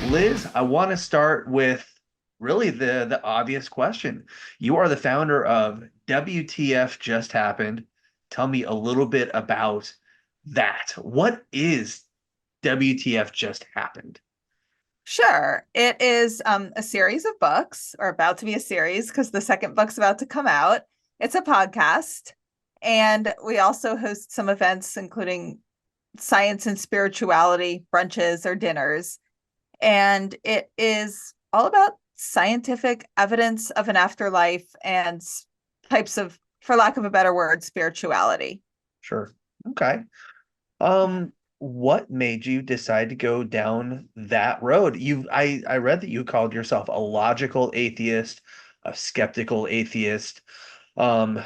Liz, I want to start with really the obvious question. You are the founder of WTF Just Happened. Tell me a little bit about that. What is WTF Just Happened? Sure. It is a series of books, or about to be a series because the second book's about to come out. It's a podcast. And we also host some events, including science and spirituality brunches or dinners. And it is all about scientific evidence of an afterlife and types of, for lack of a better word, spirituality. Sure. Okay. What made you decide to go down that road? I read that you called yourself a logical atheist, a skeptical atheist. Um,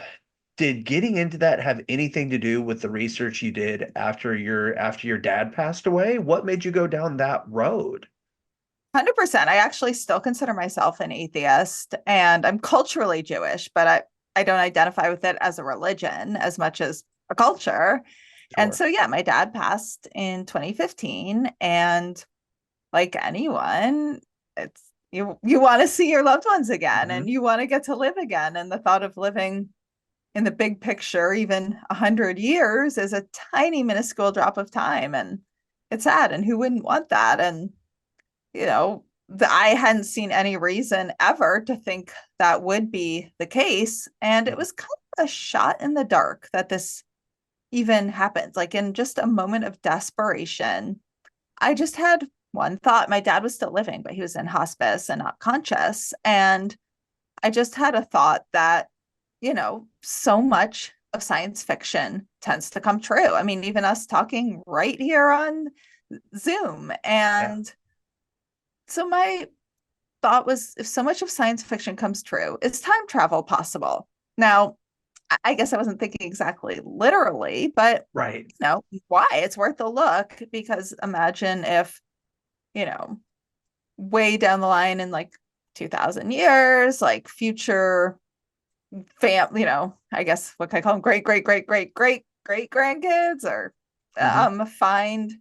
did getting into that have anything to do with the research you did after your dad passed away? What made you go down that road? 100%. I actually still consider myself an atheist, and I'm culturally Jewish, but I don't identify with it as a religion as much as a culture. And Sure. so, yeah, my dad passed in 2015. And like anyone, it's you want to see your loved ones again Hmm. and you want to get to live again. And the thought of living in the big picture, even 100 years, is a tiny, minuscule drop of time. And it's sad. And who wouldn't want that? And I hadn't seen any reason ever to think that would be the case. And it was kind of a shot in the dark that this even happened. Like in just a moment of desperation, I just had one thought. My dad was still living, but he was in hospice and not conscious. And I just had a thought that, so much of science fiction tends to come true. I mean, even us talking right here on Zoom. Yeah. And so my thought was, if so much of science fiction comes true, is time travel possible? Now, I guess I wasn't thinking exactly literally, but Right. why? It's worth a look because imagine if, you know, way down the line in like 2000 years, like future I guess what can I call them? Great, great, great, great, great, great grandkids or Hmm. find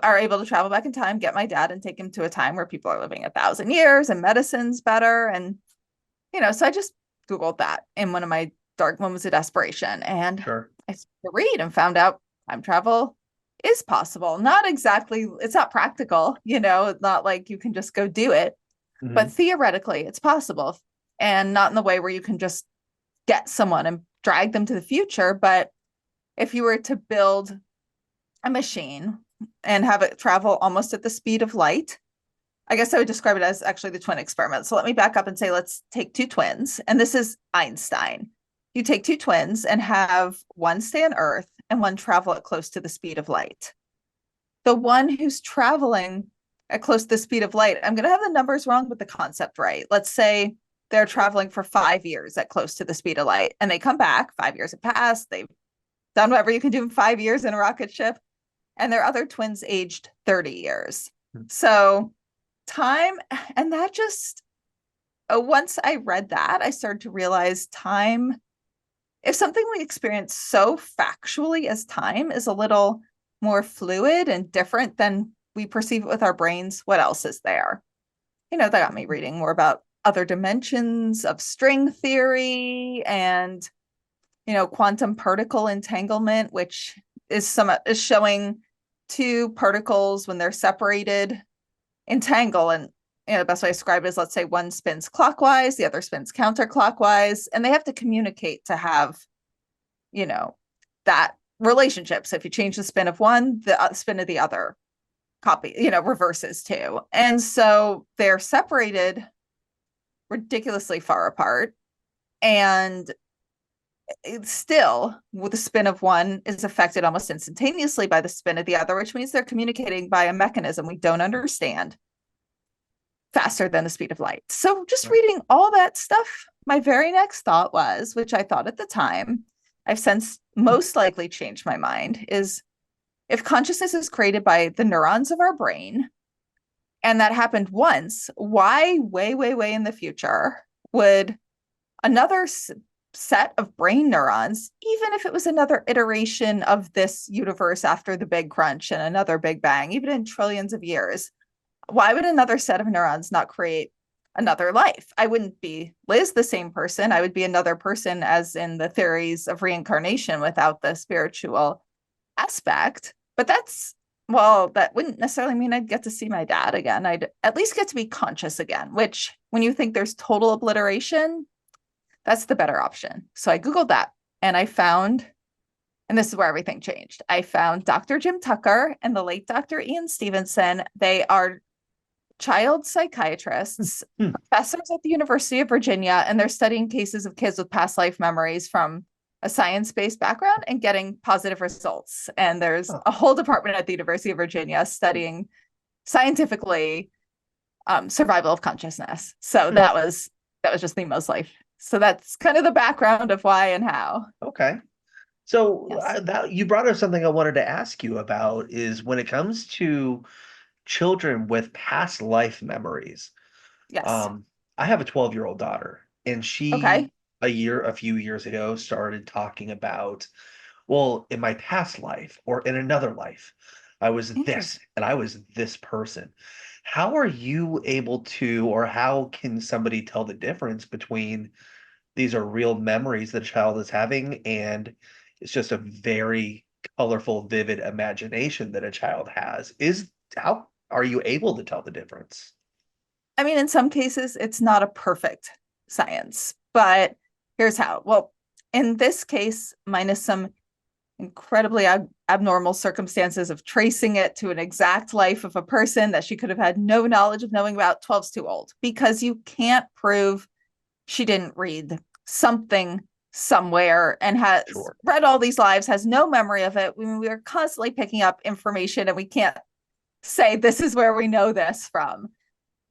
are able to travel back in time, get my dad and take him to a time where people are living 1,000 years and medicine's better. And, so I just Googled that in one of my dark moments of desperation. And Sure. I started to read and found out time travel is possible. Not exactly, it's not practical, it's not like you can just go do it, but Hmm. theoretically it's possible. And not in the way where you can just get someone and drag them to the future. But if you were to build a machine and have it travel almost at the speed of light. I guess I would describe it as actually the twin experiment. So let me back up and say, let's take two twins. And this is Einstein. You take two twins and have one stay on Earth and one travel at close to the speed of light. The one who's traveling at close to the speed of light, I'm going to have the numbers wrong, but the concept right. Let's say they're traveling for 5 years at close to the speed of light and they come back. 5 years have passed. They've done whatever you can do in 5 years in a rocket ship, and their other twins aged 30 years. So time, and that just, once I read that, I started to realize time, if something we experience so factually as time is a little more fluid and different than we perceive it with our brains, what else is there? That got me reading more about other dimensions of string theory and, quantum particle entanglement, which is showing two particles when they're separated entangle. And the best way to describe it is, let's say one spins clockwise, the other spins counterclockwise, and they have to communicate to have you know that relationship. So if you change the spin of one, the spin of the other reverses too. And so they're separated ridiculously far apart, and it's still, with the spin of one is affected almost instantaneously by the spin of the other, which means they're communicating by a mechanism we don't understand, faster than the speed of light. So just Right. reading all that stuff, my very next thought was, which I thought at the time, I've since most likely changed my mind, is if consciousness is created by the neurons of our brain, and that happened once, why way, way, way in the future would another set of brain neurons, even if it was another iteration of this universe after the big crunch and another big bang, even in trillions of years, why would another set of neurons not create another life? I wouldn't be Liz, the same person. I would be another person, as in the theories of reincarnation, without the spiritual aspect. But that wouldn't necessarily mean I'd get to see my dad again. I'd at least get to be conscious again, which, when you think there's total obliteration, that's the better option. So I Googled that, and I found, and this is where everything changed. I found Dr. Jim Tucker and the late Dr. Ian Stevenson. They are child psychiatrists, professors at the University of Virginia, and they're studying cases of kids with past life memories from a science-based background and getting positive results. And there's a whole department at the University of Virginia studying scientifically survival of consciousness. So that was just Nemo's life. So that's kind of the background of why and how. Okay. So Yes. you brought up something I wanted to ask you about, is when it comes to children with past life memories. Yes. I have a 12-year-old daughter, and she Okay. a few years ago started talking about, well, in my past life or in another life, I was this Interesting. and I was this person. How are you able to, or how can somebody tell the difference between these are real memories that a child is having and it's just a very colorful, vivid imagination that a child has? How are you able to tell the difference? I mean, in some cases, it's not a perfect science, but here's how. Well, in this case, minus some incredibly abnormal circumstances of tracing it to an exact life of a person that she could have had no knowledge of knowing about, 12's too old, because you can't prove she didn't read something somewhere and has Sure. read all these lives, has no memory of it. We are constantly picking up information, and we can't say this is where we know this from.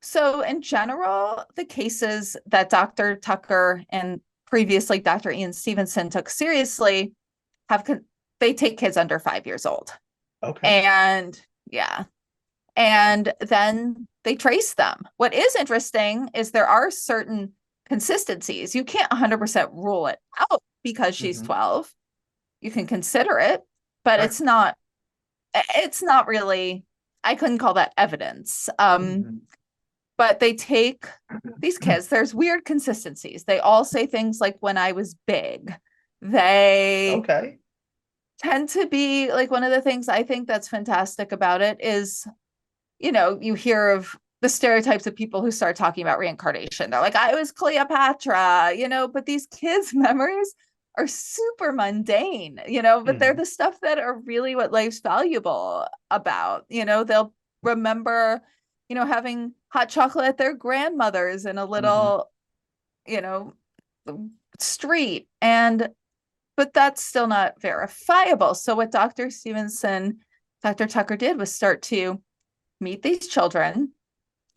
So in general, the cases that Dr. Tucker and previously Dr. Ian Stevenson took seriously they take kids under 5 years old. Okay. And yeah. And then they trace them. What is interesting is there are certain consistencies. You can't 100% rule it out because she's Hmm. 12. You can consider it, but Right. it's not really, I couldn't call that evidence. Hmm. But they take these kids, there's weird consistencies. They all say things like, when I was big. They Okay. tend to be like, one of the things I think that's fantastic about it is, you hear of the stereotypes of people who start talking about reincarnation. They're like, I was Cleopatra, but these kids' memories are super mundane, but they're Hmm. the stuff that are really what life's valuable about. They'll remember, having hot chocolate at their grandmother's in a Hmm. little, you know, street. But that's still not verifiable. So what Dr. Tucker did was start to meet these children,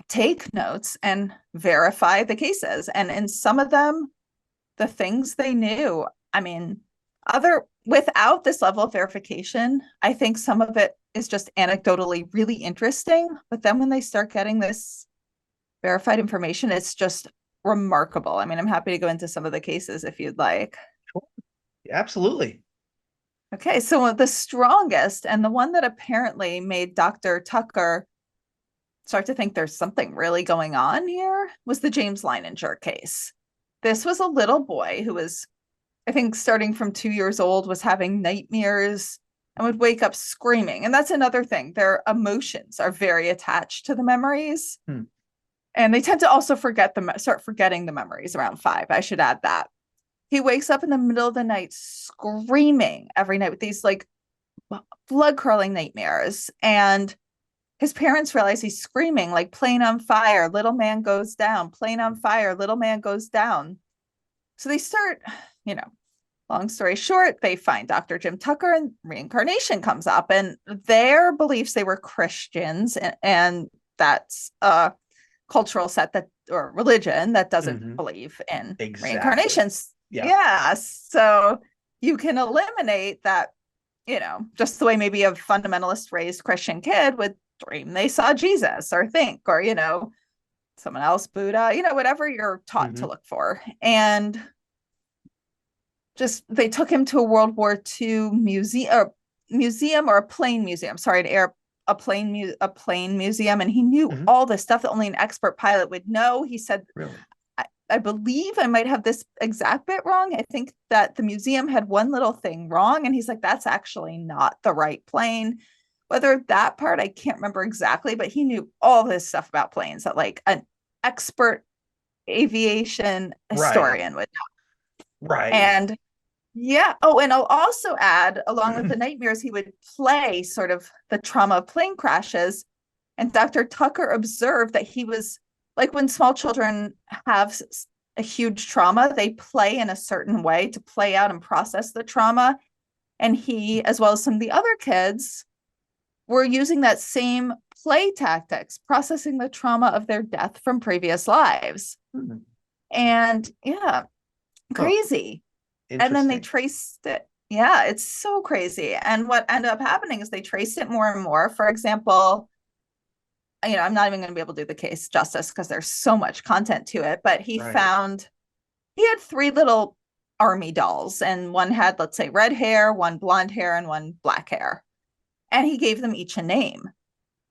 take notes, and verify the cases. And in some of them, the things they knew, I mean, without this level of verification, I think some of it is just anecdotally really interesting. But then when they start getting this verified information, it's just remarkable. I mean, I'm happy to go into some of the cases if you'd like. Sure. Absolutely. Okay, so the strongest and the one that apparently made Dr. Tucker start to think there's something really going on here was the James Leininger case. This was a little boy who was, I think, starting from 2 years old, was having nightmares and would wake up screaming. And that's another thing. Their emotions are very attached to the memories. Hmm. And they tend to also start forgetting the memories around 5. I should add that. He wakes up in the middle of the night screaming every night with these like blood crawling nightmares. And his parents realize he's screaming like, plane on fire, little man goes down, plane on fire, little man goes down. So they start, you know, long story short, they find Dr. Jim Tucker and reincarnation comes up, and their beliefs, they were Christians, and that's a cultural set that, or religion that doesn't Hmm. believe in Exactly. reincarnations. Yeah. Yeah. So you can eliminate that, just the way maybe a fundamentalist raised Christian kid would dream they saw Jesus or think, or, someone else, Buddha, whatever you're taught to Hmm. look for. And just they took him to a World War II museum or a plane museum, sorry, an a plane museum, and he knew Mhm. all this stuff that only an expert pilot would know. He said, Really? I believe I might have this exact bit wrong. I think that the museum had one little thing wrong, and he's like, that's actually not the right plane. Whether that part, I can't remember exactly, but he knew all this stuff about planes that like an expert aviation Right. historian would know. Right. And yeah. Oh, and I'll also add, along with the nightmares, he would play sort of the trauma of plane crashes. And Dr. Tucker observed that he was like when small children have a huge trauma, they play in a certain way to play out and process the trauma. And he, as well as some of the other kids, were using that same play tactics, processing the trauma of their death from previous lives. Hmm. And yeah, Huh. crazy. And then they Interesting. traced it. Yeah, it's so crazy. And what ended up happening is they traced it more and more. For example, I'm not even going to be able to do the case justice because there's so much content to it, but Right. he had three little army dolls, and one had, let's say, red hair, one blonde hair, and one black hair. And he gave them each a name.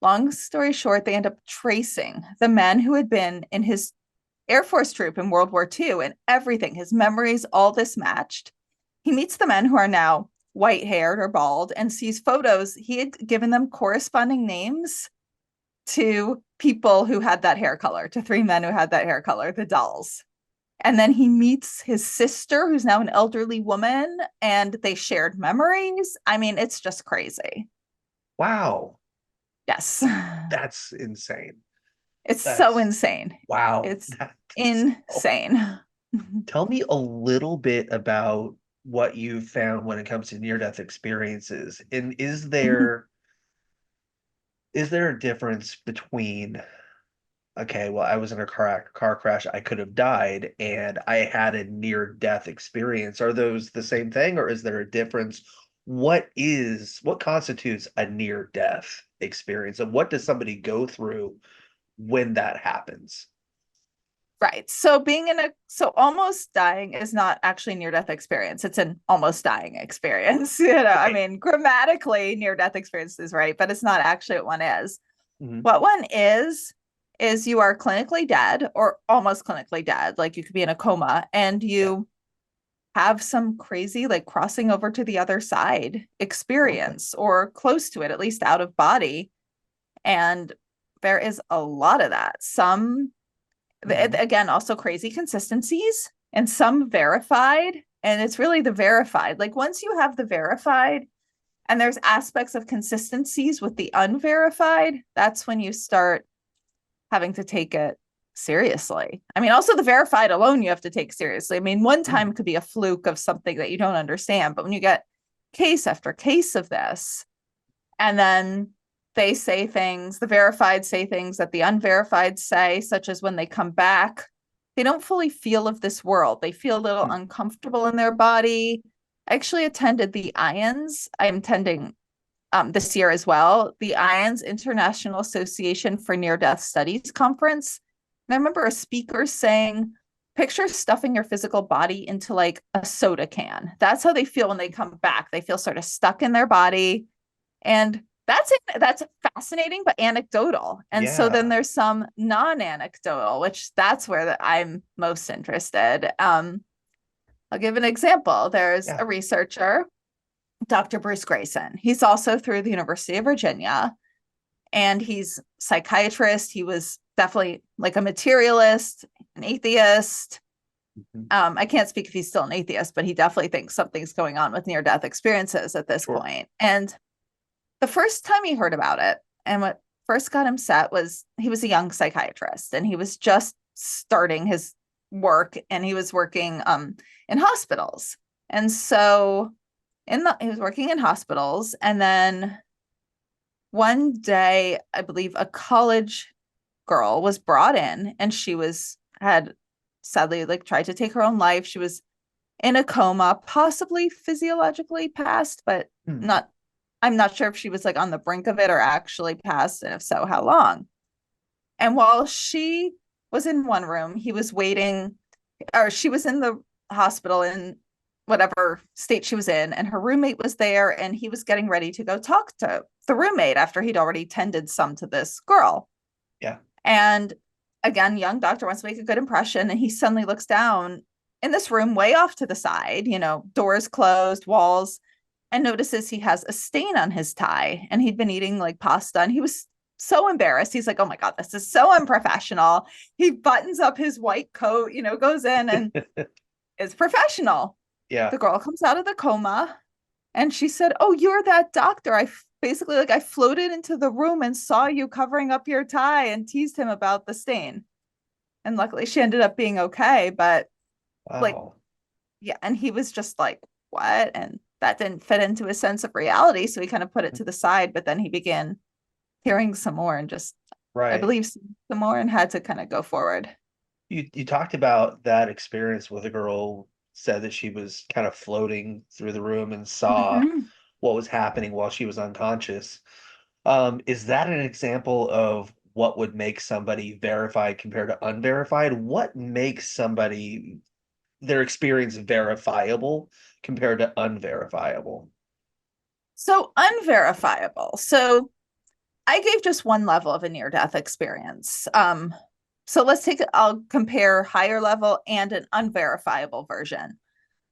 Long story short, they end up tracing the men who had been in his Air Force troop in World War II, and everything, his memories, all this matched. He meets the men who are now white haired or bald and sees photos. He had given them corresponding names to people who had that hair color, to three men who had that hair color, the dolls. And then he meets his sister, who's now an elderly woman, and they shared memories. I mean, it's just crazy. Wow. Yes. That's insane. It's so That's insane. wow. It's That's oh. insane. Tell me a little bit about what you found when it comes to near-death experiences. And is there a difference between, okay, well, I was in a car crash, I could have died, and I had a near-death experience. Are those the same thing, or is there a difference? What constitutes a near-death experience, and what does somebody go through when that happens? Right. So almost dying is not actually near death experience. It's an almost dying experience. I Right. mean, grammatically near death experience is right, but it's not actually what one is. Hmm. What one is you are clinically dead or almost clinically dead. Like you could be in a coma and Yeah. you have some crazy, like crossing over to the other side Okay. experience or close to it, at least out of body. And there is a lot of that. Some Hmm. again, also crazy consistencies and some verified. And it's really the verified. Like once you have the verified and there's aspects of consistencies with the unverified, that's when you start having to take it seriously. I mean, also the verified alone, you have to take seriously. I mean, one Hmm. time could be a fluke of something that you don't understand, but when you get case after case of this, and then they say things, the verified say things that the unverified say, such as when they come back, they don't fully feel of this world. They feel a little Hmm. uncomfortable in their body. I actually attended the IONS. I'm attending this year as well, the IONS International Association for Near Death Studies conference. And I remember a speaker saying, picture stuffing your physical body into like a soda can. That's how they feel when they come back. They feel sort of stuck in their body. And that's fascinating, but anecdotal. And so then Yeah. there's some non-anecdotal, which that's where I'm most interested. I'll give an example. There's Yeah. a researcher, Dr. Bruce Grayson. He's also through the University of Virginia, and he's psychiatrist. He was definitely like a materialist, an atheist. Mhm. I can't speak if he's still an atheist, but he definitely thinks something's going on with near-death experiences at this Sure. point. And the first time he heard about it and what first got him set was he was a young psychiatrist and he was just starting his work and he was working in hospitals. And so he was working in hospitals, and then one day I believe a college girl was brought in and she was had sadly like tried to take her own life. She was in a coma, possibly physiologically passed, but Hmm. not I'm not sure if she was like on the brink of it or actually passed, and if so, how long. And while she was in one room, he was waiting, or she was in the hospital in whatever state she was in, and her roommate was there, and he was getting ready to go talk to the roommate after he'd already tended some to this girl. Yeah. And again, young doctor wants to make a good impression, and he suddenly looks down in this room way off to the side, doors closed, walls, and notices he has a stain on his tie, and he'd been eating like pasta, and he was so embarrassed. He's like, oh my God, this is so unprofessional. He buttons up his white coat, goes in and is professional. Yeah. The girl comes out of the coma, and she said, oh, you're that doctor. Basically, like, I floated into the room and saw you covering up your tie, and teased him about the stain. And luckily she ended up being okay. But like, Wow. yeah. And he was just like, what? And that didn't fit into his sense of reality. So he kind of put it to the side, but then he began hearing some more and just, I Right. believe, some more, and had to kind of go forward. You talked about that experience with a girl said that she was kind of floating through the room and saw Mm-hmm. what was happening while she was unconscious. Is that an example of what would make somebody verified compared to unverified? What makes somebody their experience verifiable compared to unverifiable? So unverifiable. So I gave just one level of a near death experience. So I'll compare higher level and an unverifiable version.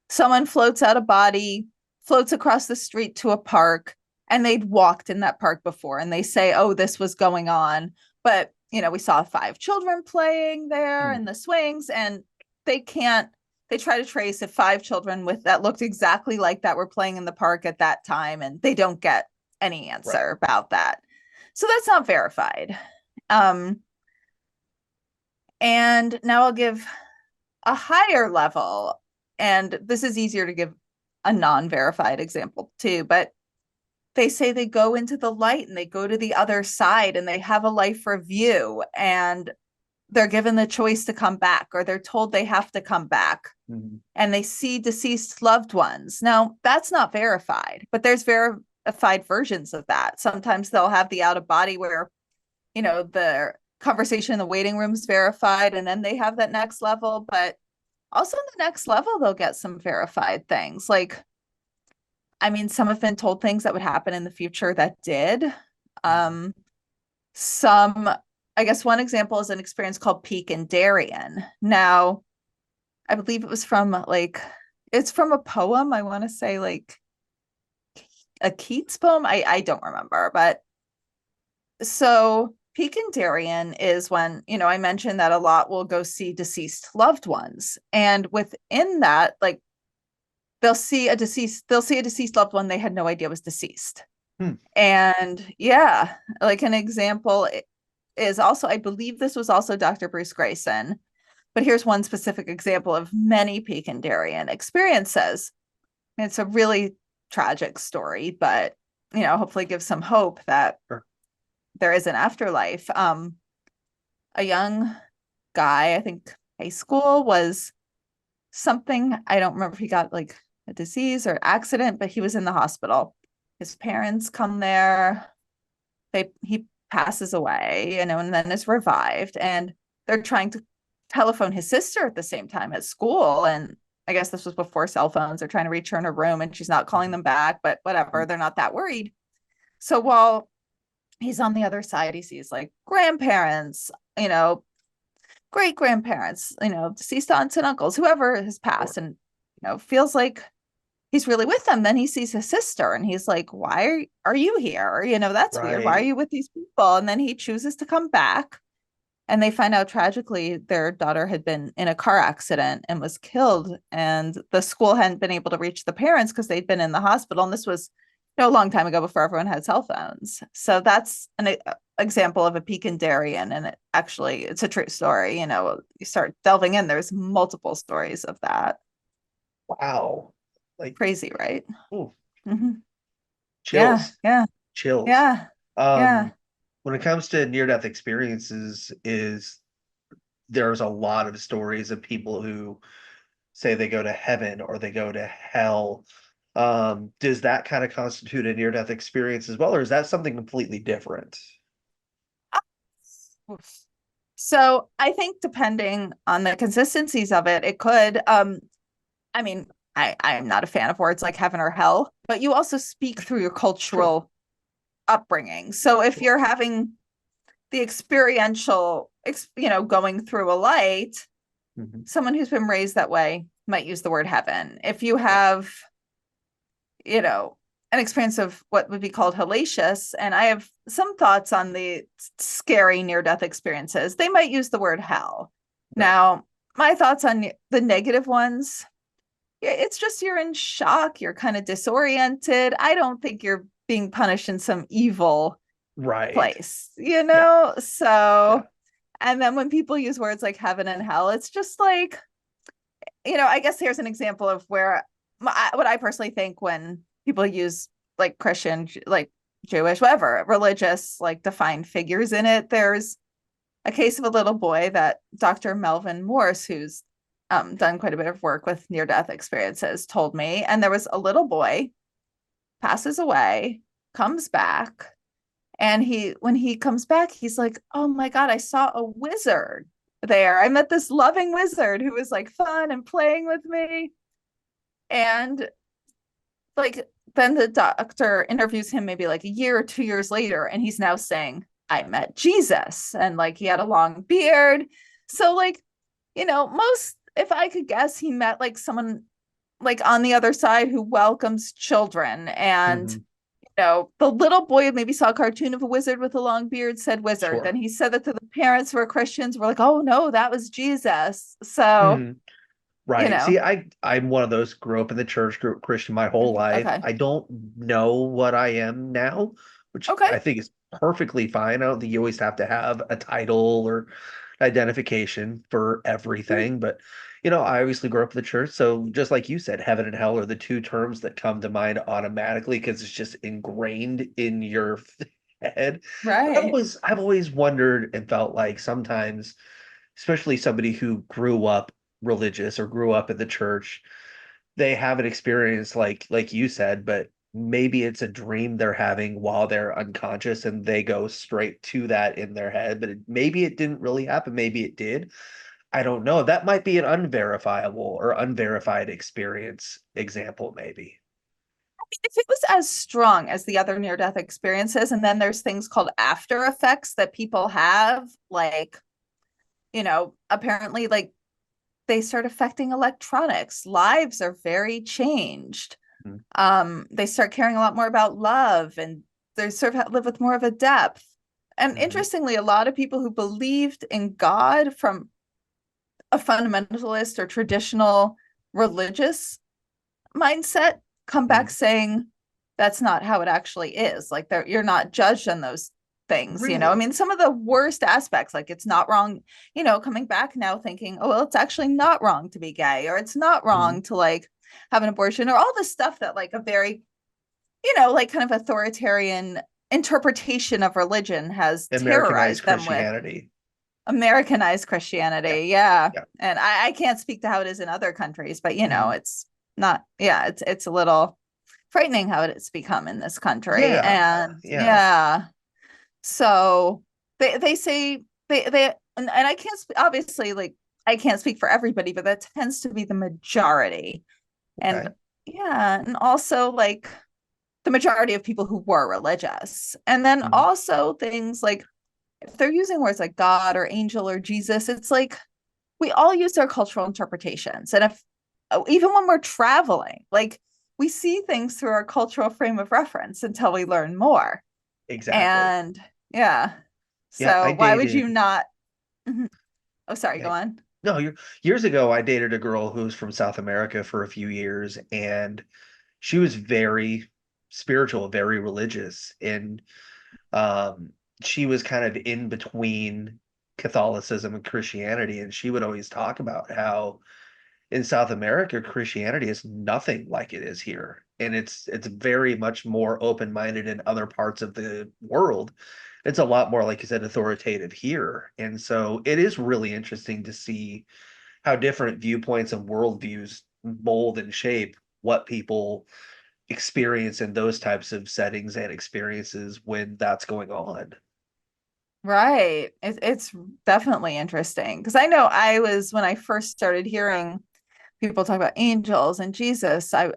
Someone floats out a body, floats across the street to a park, and they'd walked in that park before, and they say, oh, this was going on. But, we saw 5 children playing there Hmm. in the swings, and they can't, they try to trace if 5 children with that looked exactly like that were playing in the park at that time, and they don't get any Right. answer about that. So that's not verified. Um, and now I'll give a higher level, and this is easier to give a non-verified example too, but they say they go into the light and they go to the other side and they have a life review, and they're given the choice to come back, or they're told they have to come back, Mhm. and they see deceased loved ones. Now, that's not verified, but there's verified versions of that. Sometimes they'll have the out of body where, the conversation in the waiting room is verified, and then they have that next level. But also in the next level, they'll get some verified things. Like, I mean, some have been told things that would happen in the future that did. Mhm. Um, some, I guess one example is an experience called Peak and Darien. Now, I believe it was from it's from a poem. I want to say like a Keats poem. I don't remember, but so Peak and Darien is when, I mentioned that a lot will go see deceased loved ones. And within that, like, they'll see a deceased loved one they had no idea was deceased. Hmm. And yeah, like an example is also, I believe this was also Dr. Bruce Grayson, but here's one specific example of many Peak and Darien experiences. It's a really tragic story, but hopefully gives some hope that Sure. there is an afterlife. A young guy, I think high school, was something, I don't remember if he got like a disease or accident, but he was in the hospital. His parents come there. He passes away, and then is revived, and they're trying to telephone his sister at the same time at school. And I guess this was before cell phones. They're trying to reach her in her room, and she's not calling them back, but whatever, they're not that worried. So while he's on the other side, he sees like grandparents, great grandparents, deceased aunts and uncles, whoever has Sure. passed, and feels like he's really with them. Then he sees his sister, and he's like, why are you here? That's weird. Why are Right. you with these people? And then he chooses to come back, and they find out tragically their daughter had been in a car accident and was killed, and the school hadn't been able to reach the parents because they'd been in the hospital, and this was a long time ago before everyone had cell phones. So that's an example of a Peak and Darien, and it's a true story. You start delving in, there's multiple stories of that. Wow. Like, Crazy, right? ooh, Mm-hmm. Yeah, chills, yeah, chills. yeah, yeah. Um, when it comes to near-death experiences, is there's a lot of stories of people who say they go to heaven or they go to hell. Does that kind of constitute a near-death experience as well, or is that something completely different? So I think depending on the consistencies of it, it could. I mean, I'm not a fan of words like heaven or hell, but you also speak through your Sure. cultural upbringing. So if Sure. you're having the experiential, going through a light, Hmm. someone who's been raised that way might use the word heaven. If you Yeah. have, you know, an experience of what would be called hellacious, and I have some thoughts on the scary near death experiences, they might use the word hell. Right. Now, my thoughts on the negative ones, it's just you're in shock, you're kind of disoriented. I don't think you're being punished in some evil Right. place, Yeah. So, Yeah. and then when people use words like heaven and hell, it's just like, I guess here's an example of where what I personally think when people use like Christian, like Jewish, whatever, religious, like defined figures in it. There's a case of a little boy that Dr. Melvin Morse, who's done quite a bit of work with near death experiences, told me. And there was a little boy passes away, comes back, and when he comes back, he's like, "Oh my God, I saw a wizard there. I met this loving wizard who was like fun and playing with me." And like then the doctor interviews him maybe like a year or 2 years later, and he's now saying, "I met Jesus." And like he had a long beard. So like, most, if I could guess, he met like someone like on the other side who welcomes children. And Hmm. the little boy maybe saw a cartoon of a wizard with a long beard, said wizard. Then Sure. he said that to the parents who were Christians, were like, "Oh no, that was Jesus." So, Hmm. you Right. know, See, I'm one of those grew up in the church, grew up Christian my whole life. okay. I don't know what I am now, which Okay. I think is perfectly fine. I don't think you always have to have a title or identification for everything, but I obviously grew up in the church, so just like you said, heaven and hell are the two terms that come to mind automatically because it's just ingrained in your head. But Right. I've always wondered and felt like sometimes, especially somebody who grew up religious or grew up in the church, they have an experience like you said, but maybe it's a dream they're having while they're unconscious and they go straight to that in their head, but maybe it didn't really happen, maybe it did. I don't know. That might be an unverifiable or unverified experience example, maybe. If it was as strong as the other near death experiences, and then there's things called after effects that people have, like, apparently, like they start affecting electronics. Lives are very changed. Mhm. They start caring a lot more about love, and they sort of live with more of a depth. And Mhm. interestingly, a lot of people who believed in God from a fundamentalist or traditional religious mindset come back Mhm. saying that's not how it actually is. Like you're not judged on those things. I Really? mean, some of the worst aspects, like it's not wrong, coming back now thinking, oh, well, it's actually not wrong to be gay, or it's not Mhm. wrong to like have an abortion, or all the stuff that like a very, like kind of authoritarian interpretation of religion has Americanized terrorized them with. Christianity. Americanized Yeah. Christianity, yeah. Yeah. And I can't speak to how it is in other countries, but Mhm. it's not, yeah, it's a little frightening how it's become in this country. Yeah. And Yeah. yeah, so they say and I can't obviously, like, I can't speak for everybody, but that tends to be the majority. And Okay. yeah, and also like the majority of people who were religious. And then Mhm. also things like if they're using words like God or angel or Jesus, it's like we all use our cultural interpretations. And if even when we're traveling, like we see things through our cultural frame of reference until we learn more. Exactly. And yeah. Yeah, I So why would you dated. not? Mhm. Oh, sorry, Yeah. go on. No, years ago, I dated a girl who was from South America for a few years, and she was very spiritual, very religious, and um, she was kind of in between Catholicism and Christianity, and she would always talk about how in South America, Christianity is nothing like it is here, and it's very much more open-minded in other parts of the world. It's a lot more, like you said, authoritative here, and so it is really interesting to see how different viewpoints and worldviews mold and shape what people experience in those types of settings and experiences when that's going on. Right. It's definitely interesting because I know I was when I first started hearing people talk about angels and Jesus, I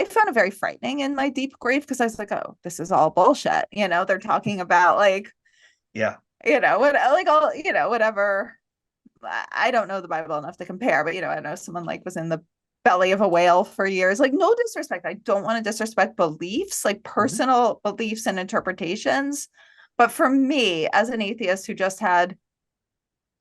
found it very frightening in my deep grief because I was like, oh, this is all bullshit. They're talking about like, Yeah. what, like all, whatever. I don't know the Bible enough to compare, but I know someone like was in the belly of a whale for years. Like, no disrespect. I don't want to disrespect beliefs, like Mhm. personal beliefs and interpretations. But for me, as an atheist who just had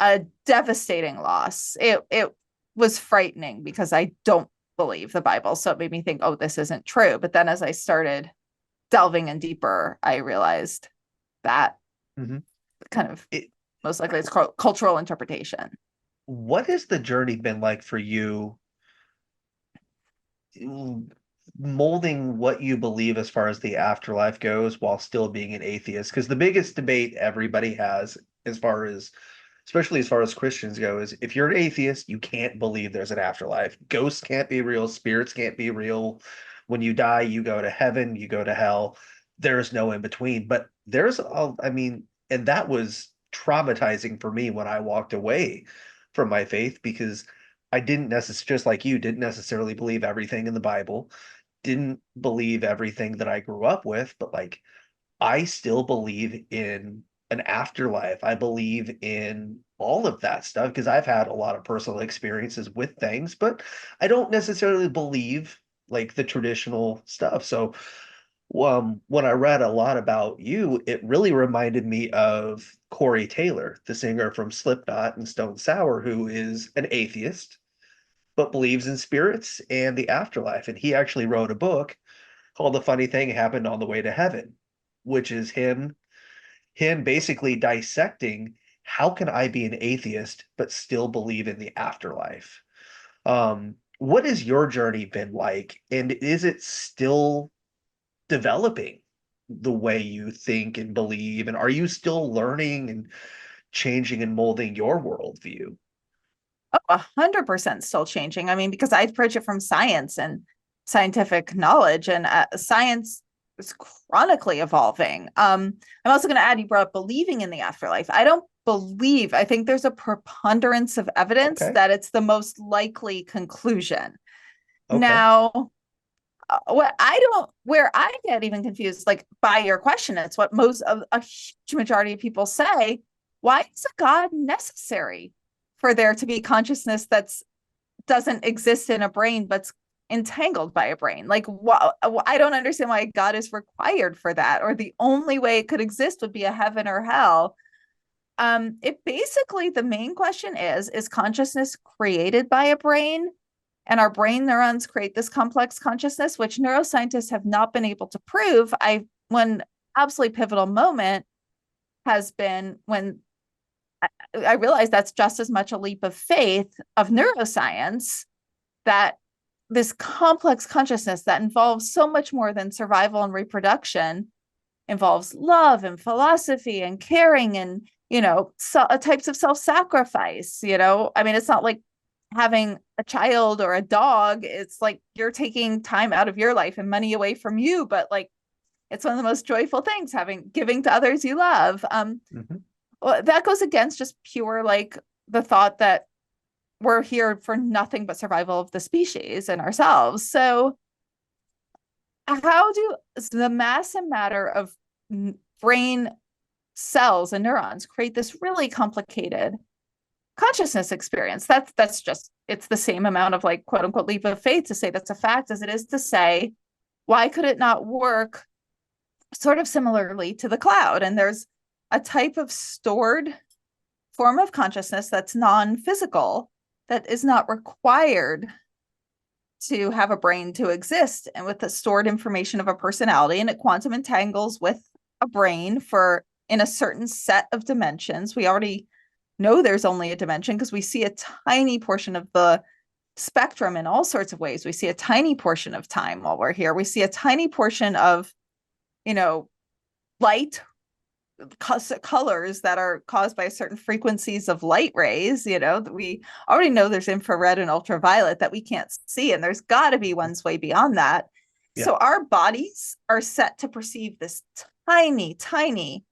a devastating loss, it was frightening because I don't believe the Bible. So it made me think, oh, this isn't true. But then as I started delving in deeper, I realized that Mhm. kind of It, most likely it's cultural interpretation. what has the journey been like for you molding what you believe as far as the afterlife goes while still being an atheist? Because the biggest debate everybody has, as far as, especially as far as Christians go, is if you're an atheist, you can't believe there's an afterlife. Ghosts can't be real, spirits can't be real. When you die, you go to heaven, you go to hell. There's no in between. But I mean, and that was traumatizing for me when I walked away from my faith because I didn't necessarily, just like you, didn't necessarily believe everything in the Bible, didn't believe everything that I grew up with, but like I still believe in an afterlife. I believe in all of that stuff because I've had a lot of personal experiences with things, but I don't necessarily believe like the traditional stuff. So, when I read a lot about you, it really reminded me of Corey Taylor, the singer from Slipknot and Stone Sour, who is an atheist but believes in spirits and the afterlife. And he actually wrote a book called The Funny Thing Happened on the Way to Heaven, which is him basically dissecting how can I be an atheist but still believe in the afterlife. What has your journey been like, and is it still developing the way you think and believe, and are you still learning and changing and molding your worldview? 100% still changing. I mean, because I approach it from science and scientific knowledge, and science is chronically evolving. I'm also going to add, you brought up believing in the afterlife. I don't believe, I think there's a preponderance of evidence Okay. that it's the most likely conclusion. Okay. Now, what I don't, where I get even confused, like by your question, it's what most of a huge majority of people say. Why is a God necessary for there to be consciousness that's doesn't exist in a brain but's entangled by a brain? Like, I don't understand why God is required for that, or the only way it could exist would be a heaven or hell. It basically, the main question is consciousness created by a brain, and our brain neurons create this complex consciousness, which neuroscientists have not been able to prove. One absolutely pivotal moment has been when I realized that's just as much a leap of faith of neuroscience, that this complex consciousness that involves so much more than survival and reproduction, involves love and philosophy and caring and, types of self-sacrifice. I mean, it's not like having a child or a dog. It's like you're taking time out of your life and money away from you, but like it's one of the most joyful things, having giving to others you love. Mhm. Well, that goes against just pure like the thought that we're here for nothing but survival of the species and ourselves. So how do the mass and matter of brain cells and neurons create this really complicated consciousness experience? That's just, it's the same amount of like quote unquote leap of faith to say that's a fact as it is to say, why could it not work sort of similarly to the cloud? And there's a type of stored form of consciousness that's non-physical, that is not required to have a brain to exist, and with the stored information of a personality, and it quantum entangles with a brain for in a certain set of dimensions. We already know there's only a dimension because we see a tiny portion of the spectrum in all sorts of ways. We see a tiny portion of time while we're here. We see a tiny portion of, light colors that are caused by certain frequencies of light rays. We already know there's infrared and ultraviolet that we can't see, and there's got to be ones way beyond that. Yeah. So our bodies are set to perceive this tiny, tiny,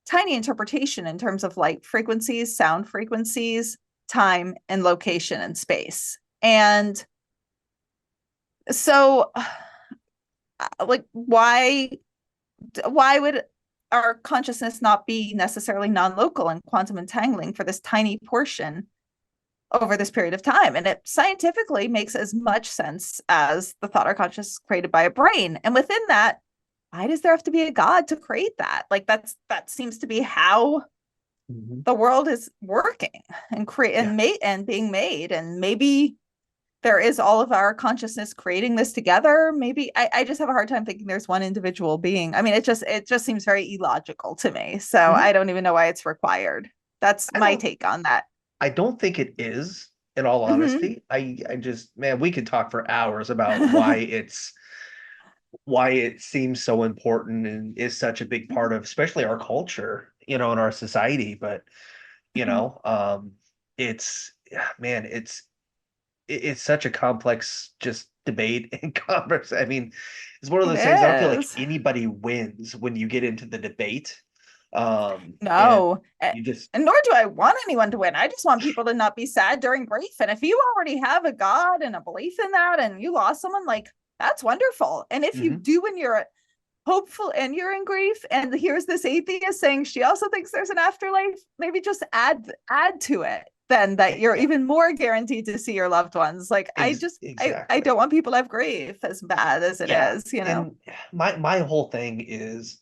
tiny interpretation in terms of light frequencies, sound frequencies, time, and location and space. And So, like, why would our consciousness not be necessarily non-local and quantum entangling for this tiny portion over this period of time? And it scientifically makes as much sense as the thought or conscious created by a brain. And within that, why does there have to be a God to create that? Like that seems to be how Mhm. the world is working and create Yeah. and made and being made. And maybe there is all of our consciousness creating this together. Maybe I just have a hard time thinking there's one individual being. I mean, it just seems very illogical to me. So Mhm. I don't even know why it's required. That's I my don't take on that. I don't think it is, in all Mm-hmm. honesty. I just, man, we could talk for hours about why it seems so important and is such a big part of especially our culture, in our society. But, you know, it's yeah, man, it's such a complex just debate and converse. I mean, it's one of It those things I don't feel like is. anybody wins when you get into the debate. And No. you just And nor do I want anyone to win. I just want people to not be sad during grief. And if you already have a God and a belief in that and you lost someone, like that's wonderful. And if you mhm. do and you're hopeful and you're in grief, and here's this atheist saying she also thinks there's an afterlife, maybe just add to it then that you're Yeah, even more guaranteed to see your loved ones. Like I exactly. don't want people to have grief as bad as it Yeah. is, you know? And my whole thing is,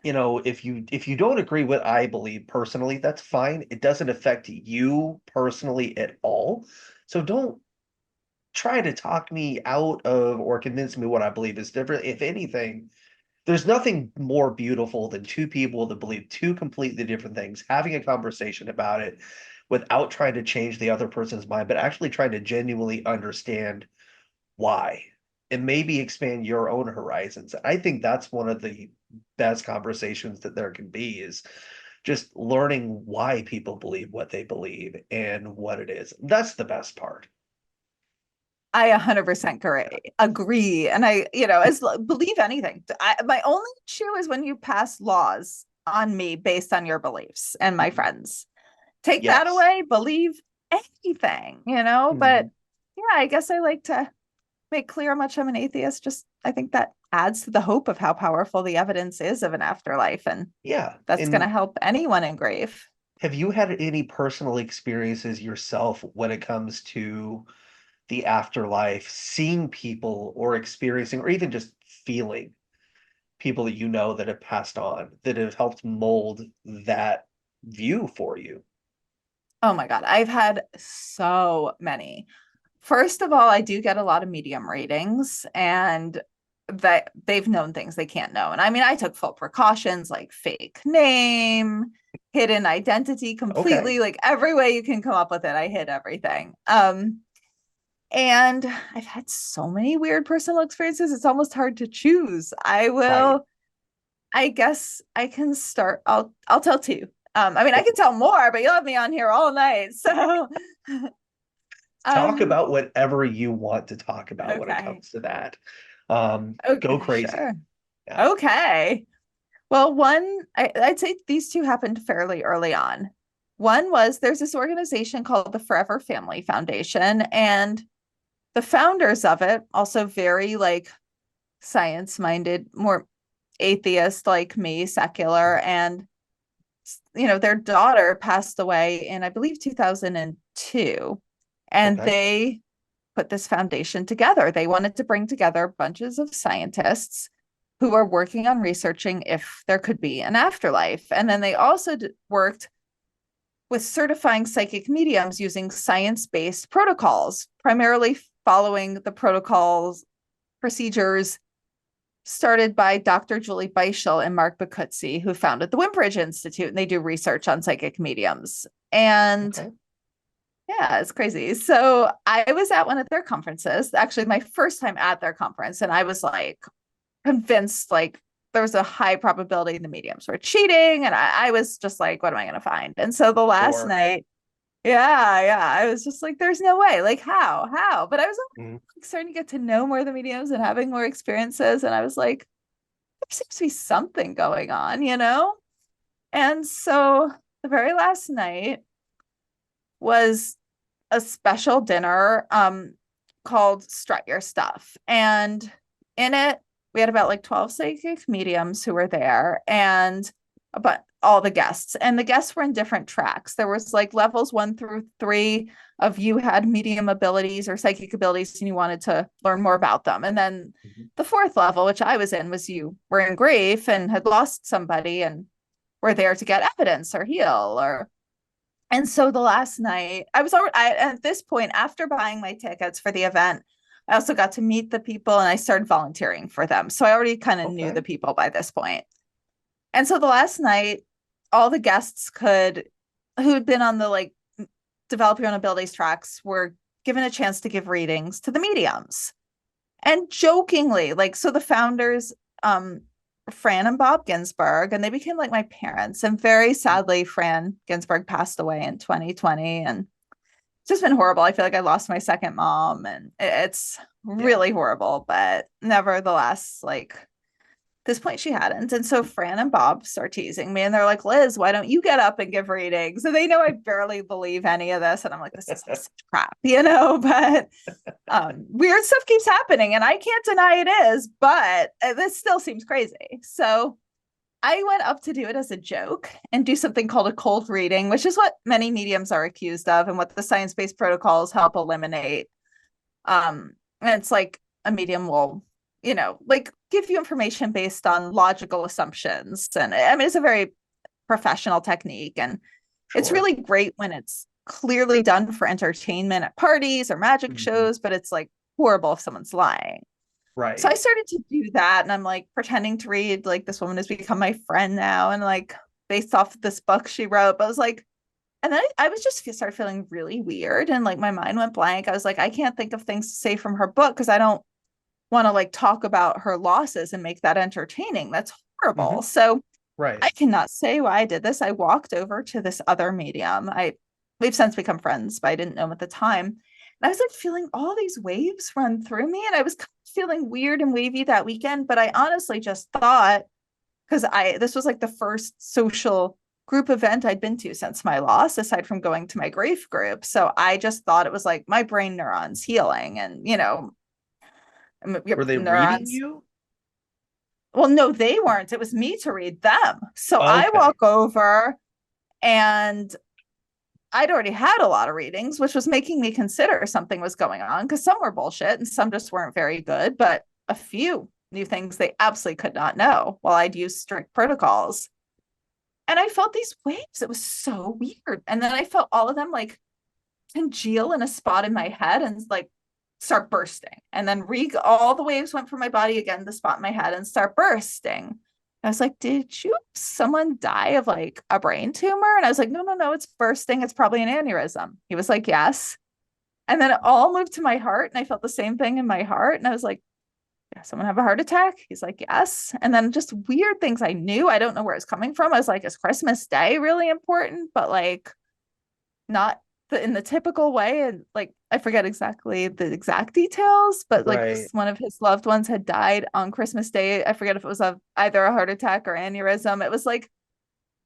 if you don't agree with what I believe personally, that's fine. It doesn't affect you personally at all. So don't try to talk me out of or convince me what I believe is different. If anything, there's nothing more beautiful than two people that believe two completely different things, having a conversation about it without trying to change the other person's mind, but actually trying to genuinely understand why and maybe expand your own horizons. I think that's one of the best conversations that there can be is just learning why people believe what they believe and what it is. That's the best part. I 100% Yeah. agree. And as believe anything. My only issue is when you pass laws on me based on your beliefs and my Mhm. friends. Take that Yes. away, believe anything. But Mhm. yeah, I guess I like to make clear how much I'm an atheist. Just I think that adds to the hope of how powerful the evidence is of an afterlife. And Yeah. that's going to And help anyone in grief. have you had any personal experiences yourself when it comes to the afterlife, seeing people or experiencing or even just feeling people that you know that have passed on that have helped mold that view for you? Oh my God. I've had so many. First of all, I do get a lot of medium ratings and that they've known things they can't know. And I mean, I took full precautions like fake name, hidden identity Okay. completely, like every way you can come up with it, I hid everything. And I've had so many weird personal experiences, it's almost hard to choose. Right. I guess I can start. I'll tell two. I mean, I Go- can tell more, but you'll have me on here all night. So, Talk um, about whatever you want to talk about when it okay. comes to that. Go Okay, crazy. sure. Yeah. Okay. Well, I'd say these two happened fairly early on. One was there's this organization called the Forever Family Foundation, and the founders of it, also very like science minded, more atheist like me, secular, and their daughter passed away in, I believe, 2002. And Okay. they put this foundation together. They wanted to bring together bunches of scientists who are working on researching if there could be an afterlife. And then they also worked with certifying psychic mediums using science-based protocols, primarily following the protocols procedures started by Dr. Julie Beischel and Mark Bacuzzi, who founded the Wimbridge Institute, and they do research on psychic mediums. And Okay. yeah, it's crazy. So I was at one of their conferences, actually my first time at their conference, and I was like convinced like there was a high probability the mediums were cheating. And I was just like, what am I going to find? And so the last Sure. night, yeah, I was just like, there's no way. Like, how? But I was Mhm. starting to get to know more of the mediums and having more experiences. And I was like, there seems to be something going on. And so the very last night was a special dinner called Strut Your Stuff. And in it, we had about like 12 psychic mediums who were there, and but all the guests. And the guests were in different tracks. There was like levels 1 through 3 of you had medium abilities or psychic abilities and you wanted to learn more about them. And then the 4th level, which I was in, was you were in grief and had lost somebody and were there to get evidence or heal. Or and so the last night I was already at this point, after buying my tickets for the event, I also got to meet the people and I started volunteering for them. So I already kind of knew the people by this point. And so the last night, all the guests who had been on the like develop your own abilities tracks were given a chance to give readings to the mediums. And jokingly, like, so the founders, Fran and Bob Ginsburg, and they became like my parents. And very sadly, Fran Ginsburg passed away in 2020. And it's just been horrible. I feel like I lost my second mom, and it's really horrible. But nevertheless, like, this point she hadn't. And so Fran and Bob start teasing me and they're like, Liz, why don't you get up and give readings? So they know I barely believe any of this. And I'm like, this is such crap, but weird stuff keeps happening and I can't deny it is, but this still seems crazy. So I went up to do it as a joke and do something called a cold reading, which is what many mediums are accused of and what the science-based protocols help eliminate. And it's like a medium will, like give you information based on logical assumptions. And I mean, it's a very professional technique. And it's really great when it's clearly done for entertainment at parties or magic shows, but it's like horrible if someone's lying. Right. So I started to do that. And I'm like pretending to read, like, this woman has become my friend now. And like, based off of this book she wrote, but I was like, and then I was just started feeling really weird. And like, my mind went blank. I was like, I can't think of things to say from her book because I don't want to like talk about her losses and make that entertaining. That's horrible. So I cannot say why I did this. I walked over to this other medium. We've since become friends, but I didn't know him at the time. And I was like feeling all these waves run through me, and I was kind of feeling weird and wavy that weekend. But I honestly just thought, because this was like the first social group event I'd been to since my loss, aside from going to my grief group. So I just thought it was like my brain neurons healing, and were they neurons. reading you? Well, no, they weren't. It was me to read them. So I walk over, and I'd already had a lot of readings, which was making me consider something was going on, because some were bullshit and some just weren't very good, but a few new things they absolutely could not know while I'd used strict protocols. And I felt these waves. It was so weird. And then I felt all of them like congeal in a spot in my head and like start bursting. And then all the waves went from my body again, the spot in my head, and start bursting. I was like, did someone die of like a brain tumor? And I was like, no, it's bursting. It's probably an aneurysm. He was like, yes. And then it all moved to my heart, and I felt the same thing in my heart. And I was like, yeah, someone have a heart attack? He's like, yes. And then just weird things I knew. I don't know where it's coming from. I was like, is Christmas Day really important? But like, not in the typical way. And like, I forget exactly the exact details, but like one of his loved ones had died on Christmas Day. I forget if it was either a heart attack or aneurysm. It was like,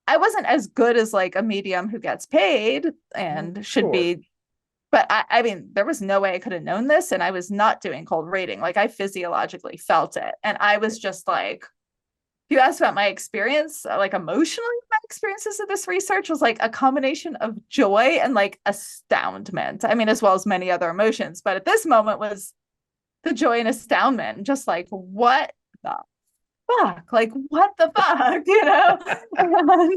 I wasn't as good as like a medium who gets paid and should be, but I mean, there was no way I could have known this. And I was not doing cold reading. Like, I physiologically felt it. And I was just like, you asked about my experience, like emotionally, my experiences of this research was like a combination of joy and like astoundment. I mean, as well as many other emotions, but at this moment was the joy and astoundment, just like, what the fuck? Like, what the fuck, And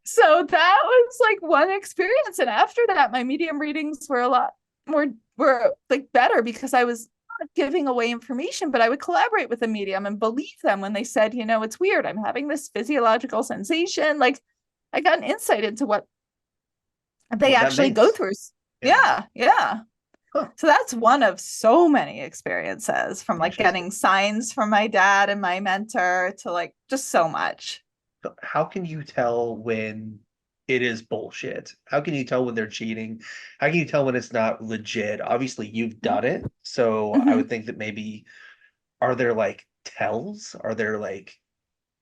so that was like one experience. And after that, my medium readings were a lot more, were like better, because I was giving away information, but I would collaborate with a medium and believe them when they said, it's weird, I'm having this physiological sensation. Like, I got an insight into what they actually go through. Yeah. Huh. So that's one of so many experiences, from like getting signs from my dad and my mentor to like just so much. How can you tell when it is bullshit? How can you tell when they're cheating? How can you tell when it's not legit? Obviously, you've done it. So I would think that maybe, are there like tells? Are there like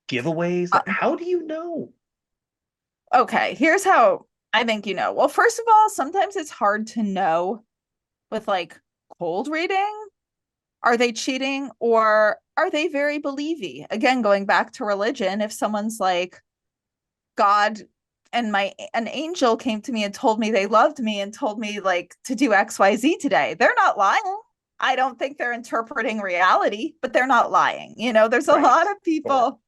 giveaways? Like, how do you know? Okay, here's how I think Well, first of all, sometimes it's hard to know with like cold reading? Are they cheating, or are they very believy? Again, going back to religion, if someone's like, God and an angel came to me and told me they loved me and told me like to do XYZ today, they're not lying. I don't think they're interpreting reality, but they're not lying. There's a Right. lot of Sure. people,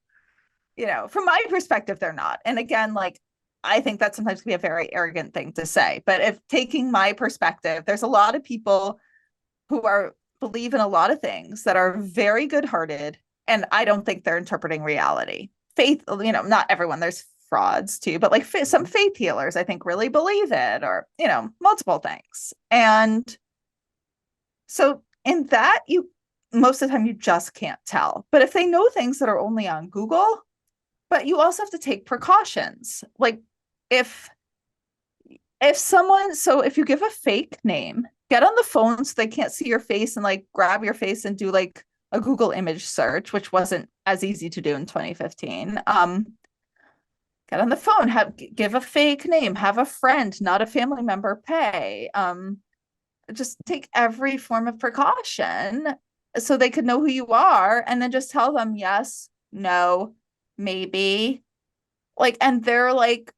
from my perspective, they're not. And again, like, I think that sometimes can be a very arrogant thing to say. But if taking my perspective, there's a lot of people who believe in a lot of things that are very good-hearted, and I don't think they're interpreting reality. Faith, not everyone, there's frauds too, but like some faith healers, I think, really believe it, or multiple things. And so in that, you most of the time you just can't tell. But if they know things that are only on Google, but you also have to take precautions. Like if someone, so if you give a fake name, get on the phone so they can't see your face and like grab your face and do like a Google image search, which wasn't as easy to do in 2015. Get on the phone, give a fake name, have a friend, not a family member, pay. Just take every form of precaution so they could know who you are, and then just tell them yes, no, maybe. Like, and they're like,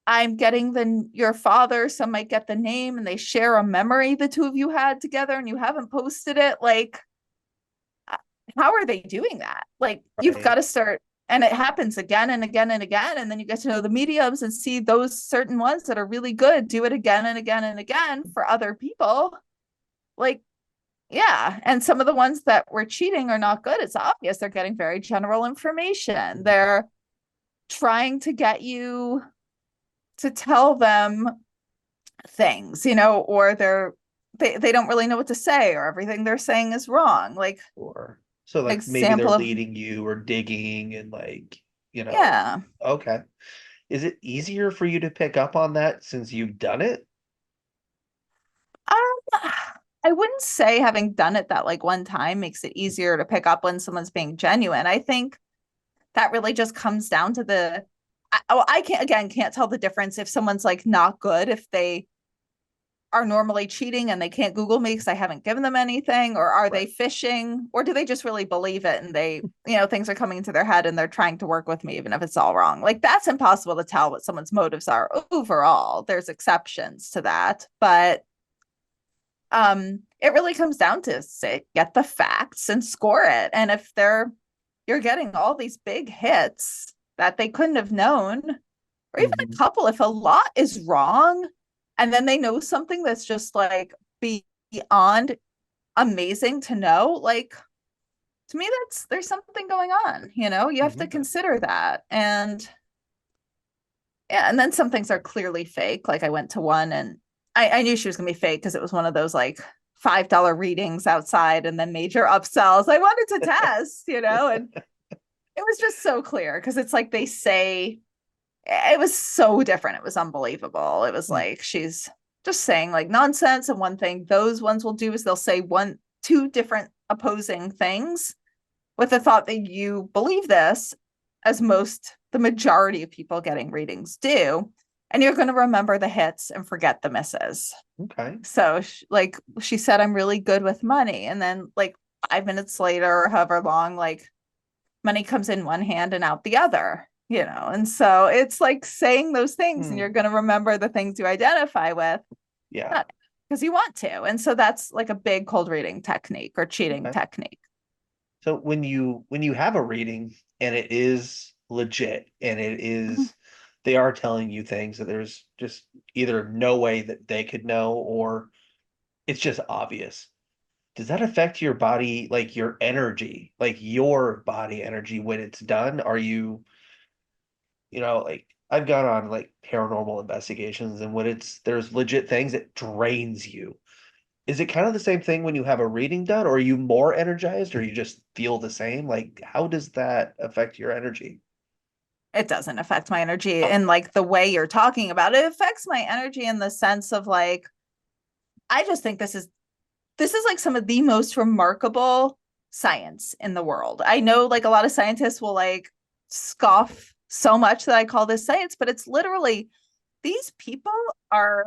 I'm getting your father, some might get the name, and they share a memory the two of you had together and you haven't posted it. Like, how are they doing that? Like, you've got Right. to start, and it happens again and again and again. And then you get to know the mediums and see those certain ones that are really good, do it again and again and again for other people. Like, yeah. And some of the ones that were cheating are not good. It's obvious they're getting very general information. They're trying to get you to tell them things, or they don't really know what to say, or everything they're saying is wrong. Like, Sure. So like maybe they're example of, leading you or digging and like, yeah. okay. Is it easier for you to pick up on that since you've done it? Um, I wouldn't say having done it that like one time makes it easier to pick up when someone's being genuine. I think that really just comes down to I can't tell the difference if someone's like not good, if they are normally cheating and they can't Google me because I haven't given them anything, or are they Right. fishing, or do they just really believe it and they, things are coming into their head and they're trying to work with me even if it's all wrong. Like, that's impossible to tell what someone's motives are overall. There's exceptions to that, but it really comes down to get the facts and score it. And if you're getting all these big hits that they couldn't have known, or even a Hmm. couple, if a lot is wrong and then they know something that's just like beyond amazing to know, like, to me, there's something going on. You have to Okay. consider that. And yeah, and then some things are clearly fake. Like, I went to one and I knew she was gonna be fake because it was one of those like $5 readings outside and then major upsells. I wanted to test, and it was just so clear because it's like they say, it was so different. It was unbelievable. It was Hmm. like she's just saying like nonsense. And one thing those ones will do is they'll say two different opposing things with the thought that you believe this, as the majority of people getting readings do. And you're going to remember the hits and forget the misses. Okay. So, like she said, I'm really good with money. And then, like 5 minutes later, or however long, like money comes in one hand and out the other, And so it's like saying those things, and Hmm. you're going to remember the things you identify with, Yeah. not because you want to. And so that's like a big cold reading technique or cheating Okay. technique. So when you have a reading and it is legit and it Mhm. is they are telling you things that there's just either no way that they could know or it's just obvious. Does that affect your body, like your energy, like your body energy when it's done? Are you, like I've gone on like paranormal investigations and when there's legit things it drains you. Is it kind of the same thing when you have a reading done, or are you more energized, or you just feel the same? Like, how does that affect your energy? It doesn't affect my energy Oh, in like the way you're talking about it. It affects my energy in the sense of like, I just think this is like some of the most remarkable science in the world. I know like a lot of scientists will like scoff so much that I call this science, but it's literally, these people are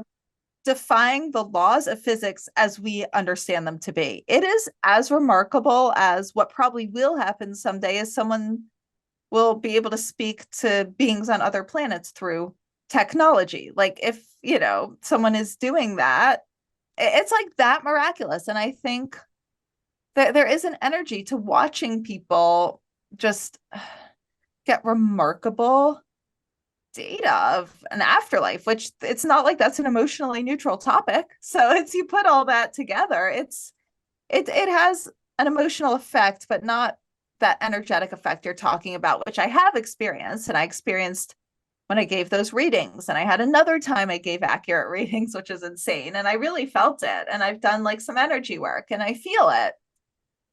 defying the laws of physics as we understand them to be. It is as remarkable as what probably will happen someday is someone will be able to speak to beings on other planets through technology. Like if, someone is doing that, it's like that miraculous. And I think that there is an energy to watching people just get remarkable data of an afterlife, which it's not like that's an emotionally neutral topic. So it's, you put all that together, it has an emotional effect, but not that energetic effect you're talking about, which I have experienced. And I experienced when I gave those readings, and I had another time I gave accurate readings, which is insane. And I really felt it. And I've done like some energy work and I feel it,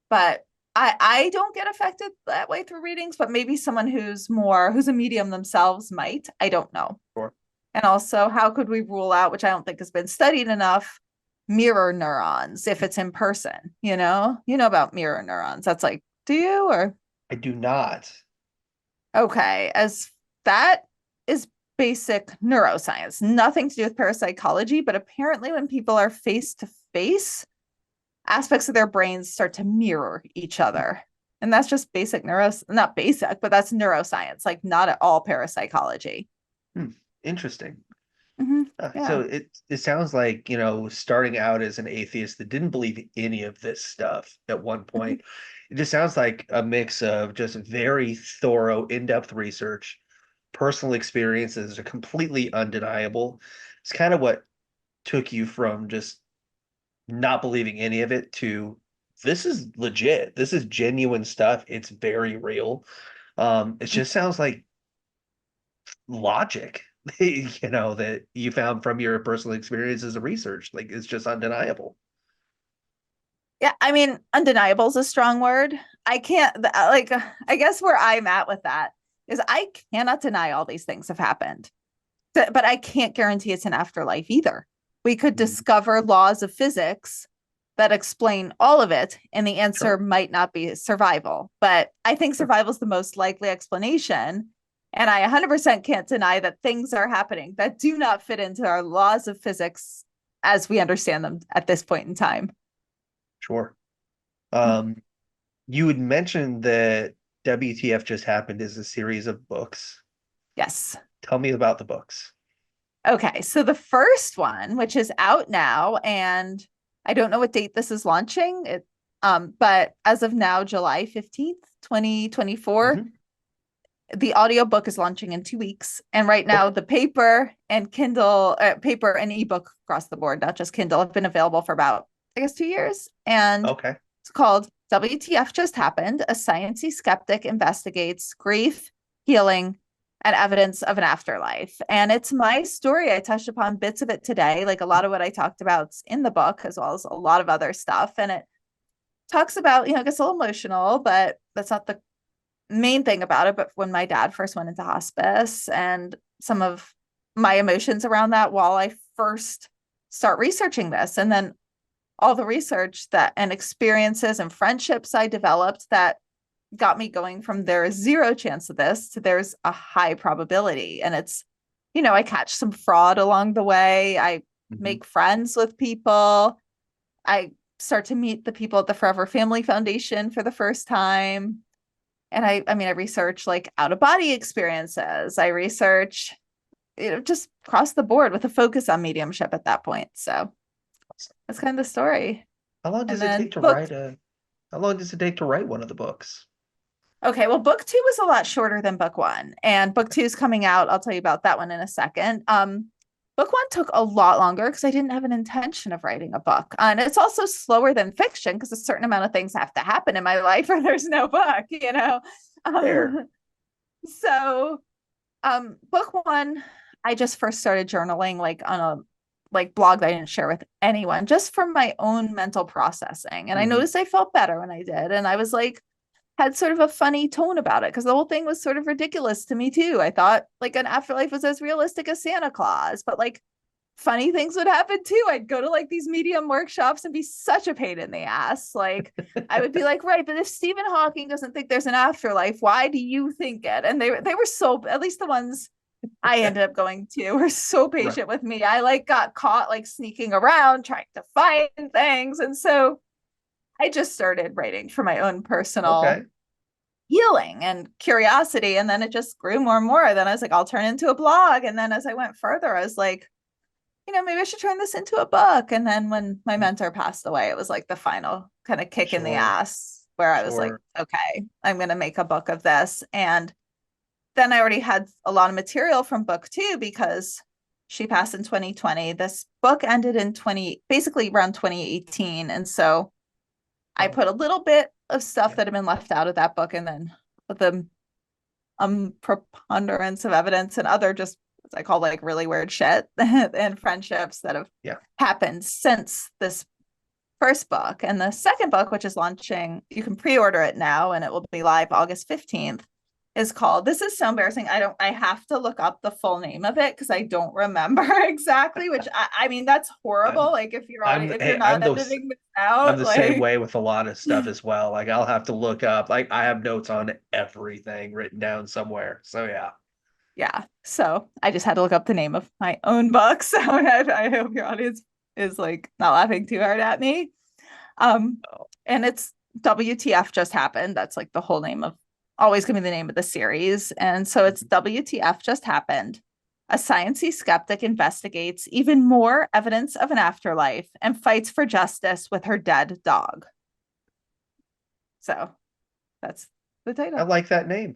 but I don't get affected that way through readings, but maybe someone who's a medium themselves might. I don't know. Sure. And also, how could we rule out, which I don't think has been studied enough, mirror neurons if it's in person? You know about mirror neurons. That's like, do you or? I do not. Okay, as that is basic neuroscience, nothing to do with parapsychology, but apparently when people are face to face, aspects of their brains start to mirror each other. And that's just basic not basic, but that's neuroscience, like not at all parapsychology. Interesting. Yeah. So it sounds like, starting out as an atheist that didn't believe any of this stuff at one point, it just sounds like a mix of just very thorough, in-depth research, personal experiences are completely undeniable. It's kind of what took you from just not believing any of it to this is legit. This is genuine stuff. It's very real. It just sounds like logic, that you found from your personal experiences of research. Like it's just undeniable. Yeah, I mean, undeniable is a strong word. I can't, like, I guess where I'm at with that is I cannot deny all these things have happened, but I can't guarantee it's an afterlife either. We could discover laws of physics that explain all of it, and the answer might not be survival. But I think survival is the most likely explanation. And I 100% can't deny that things are happening that do not fit into our laws of physics as we understand them at this point in time. Sure. You had mentioned that WTF Just Happened is a series of books. Yes. Tell me about the books. Okay, so the first one, which is out now, and I don't know what date this is launching, but as of now, July 15th, 2024, the audiobook is launching in 2 weeks. And right now, the paper and Kindle, paper and ebook across the board, not just Kindle, have been available for about, I guess, 2 years. And it's called WTF Just Happened, A Sciencey Skeptic Investigates Grief, Healing, and Evidence of an Afterlife. And it's my story. I touched upon bits of it today. Like a lot of what I talked about in the book, as well as a lot of other stuff. And it talks about, it gets a little emotional, but that's not the main thing about it. But when my dad first went into hospice and some of my emotions around that while I first start researching this, and then all the research that and experiences and friendships I developed that got me going from there is zero chance of this to there's a high probability. And it's, I catch some fraud along the way. I make friends with people. I start to meet the people at the Forever Family Foundation for the first time. And I research like out of body experiences. I research, just across the board with a focus on mediumship at that point. So that's kind of the story. How long does it take to write how long does it take to write one of the books? Okay, well, book 2 was a lot shorter than book 1, and book 2 is coming out. I'll tell you about that one in a second. Book 1 took a lot longer because I didn't have an intention of writing a book. And it's also slower than fiction because a certain amount of things have to happen in my life or there's no book, So book 1, I just first started journaling like on a blog that I didn't share with anyone, just from my own mental processing. And I noticed I felt better when I did. And I was like, had sort of a funny tone about it because the whole thing was sort of ridiculous to me too. I thought like an afterlife was as realistic as Santa Claus, but like funny things would happen too. I'd go to like these medium workshops and be such a pain in the ass. Like I would be like, right, but if Stephen Hawking doesn't think there's an afterlife, why do you think it? And they were so, at least the ones I ended up going to were so Right. patient with me. I like got caught like sneaking around trying to find things. And so I just started writing for my own personal Okay. healing and curiosity. And then it just grew more and more. Then I was like, I'll turn into a blog. And then as I went further, I was like, maybe I should turn this into a book. And then when my mentor passed away, it was like the final kind of kick in the Sure. ass where I was like, Sure. okay, I'm going to make a book of this. And then I already had a lot of material from book two because she passed in 2020. This book ended in basically around 2018. And so I Oh, put a little bit of stuff yeah. that had been left out of that book and then the preponderance of evidence and other just I call like really weird shit and friendships that have Yeah. happened since this first book. And the second book, which is launching, you can pre-order it now and it will be live August 15th, is called, this is so embarrassing. I have to look up the full name of it because I don't remember exactly, which I mean, that's horrible. I'm Like if you're hey, not editing this I'm out, the same like way with a lot of stuff as well. Like I'll have to look up. Like I have notes on everything written down somewhere. So yeah. yeah. So I just had to look up the name of my own book. So I hope your audience is like not laughing too hard at me. Um, Oh, and it's WTF Just Happened. That's like the whole name of always gonna be the name of the series. And so it's mhm. WTF Just Happened. A sciencey skeptic investigates even more evidence of an afterlife and fights for justice with her dead dog. So that's the I title. like that name.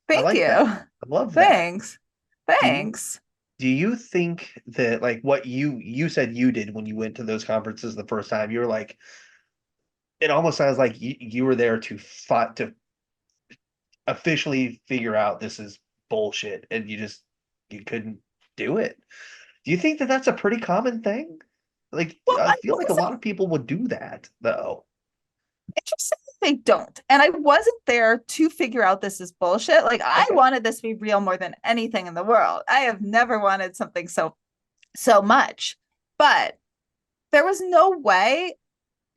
I Thank like that. you. I love that. Thanks. Do you Thanks. do you think that like what you said you did when you went to those conferences the first time, you were like, it almost sounds like you were there to fight to officially figure out this is bullshit and you couldn't do it. Do you think that that's a pretty common thing? Like, Well, I I feel like a lot of people would do that, though. interesting they don't. And I wasn't there to figure out this is bullshit. Like I Okay. wanted this to be real more than anything in the world. I have never wanted something so much. But there was no way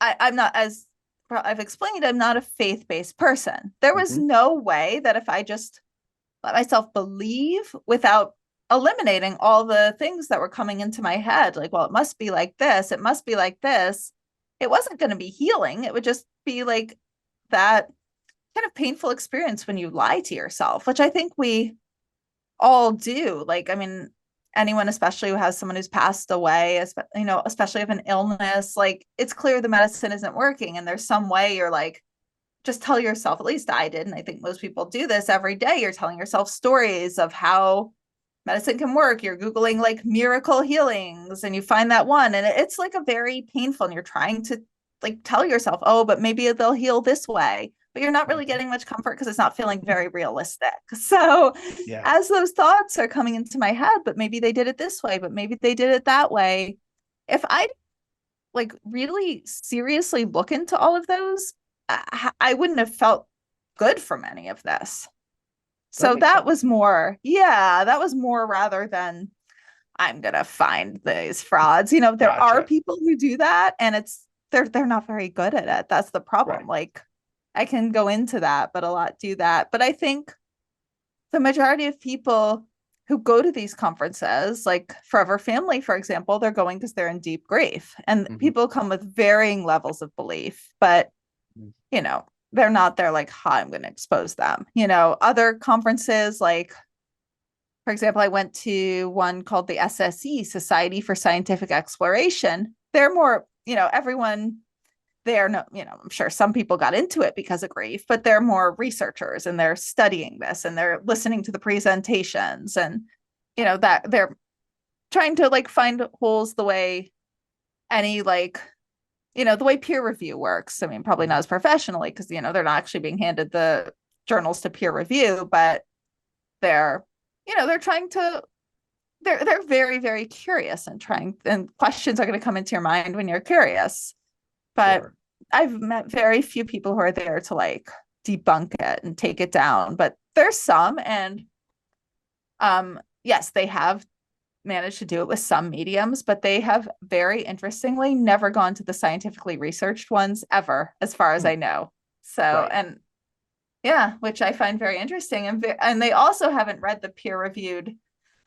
I'm not as I've explained, I'm not a faith-based person. There was Hmm. no way that if I just let myself believe without eliminating all the things that were coming into my head, like, well, it must be like this, it must be like this. It wasn't going to be healing. It would just be like that kind of painful experience when you lie to yourself, which I think we all do. Like, I mean, anyone, especially who has someone who's passed away, especially of an illness, like it's clear the medicine isn't working. And there's some way you're like, just tell yourself, at least I did. And I think most people do this every day. You're telling yourself stories of how medicine can work. You're Googling like miracle healings and you find that one. And it's like a very painful, and you're trying to like tell yourself, oh, but maybe they'll heal this way. But you're not really Hmm. getting much comfort because it's not feeling very realistic. So Yeah. as those thoughts are coming into my head, but maybe they did it this way, but maybe they did it that way. If I like really seriously look into all of those, I wouldn't have felt good from any of this. That So makes that sense. was more, yeah, that was more rather than I'm gonna find these frauds. There are Gotcha. people who do that, and they're not very good at it. That's the problem. Right. Like I can go into that, but a lot do that. But I think the majority of people who go to these conferences, like Forever Family, for example, they're going because they're in deep grief. And Hmm. people come with varying levels of belief, but you know, they're not there like, hi, I'm going to expose them. Other conferences, like, for example, I went to one called the SSE, Society for Scientific Exploration. They're more, everyone there, no, I'm sure some people got into it because of grief, but they're more researchers and they're studying this and they're listening to the presentations and, that they're trying to like find holes the way any like the way peer review works. I mean, probably not Hmm. as professionally because, they're not actually being handed the journals to peer review, but they're, they're trying to, they're very, very curious and trying, and questions are going to come into your mind when you're curious. But Sure. I've met very few people who are there to like debunk it and take it down, but there's some. And yes, they have managed to do it with some mediums, but they have very interestingly never gone to the scientifically researched ones ever, as far as Hmm. I know. So, Right. and yeah, which I find very interesting. And they also haven't read the peer reviewed.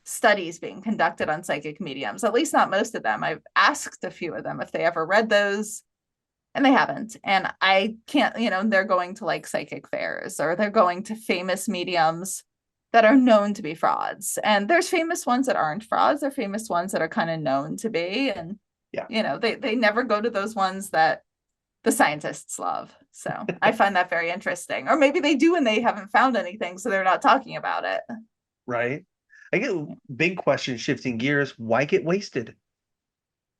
studies being conducted on psychic mediums, at least not most of them. I've asked a few of them if they ever read those, and they haven't. And I can't, they're going to like psychic fairs, or they're going to famous mediums that are known to be frauds. And there's famous ones that aren't frauds. They're famous ones that are kind of known to be. And, Yeah. they never go to those ones that the scientists love. So I find that very interesting. Or maybe they do and they haven't found anything, so they're not talking about it. Right. I get a big question, shifting gears. Why get wasted?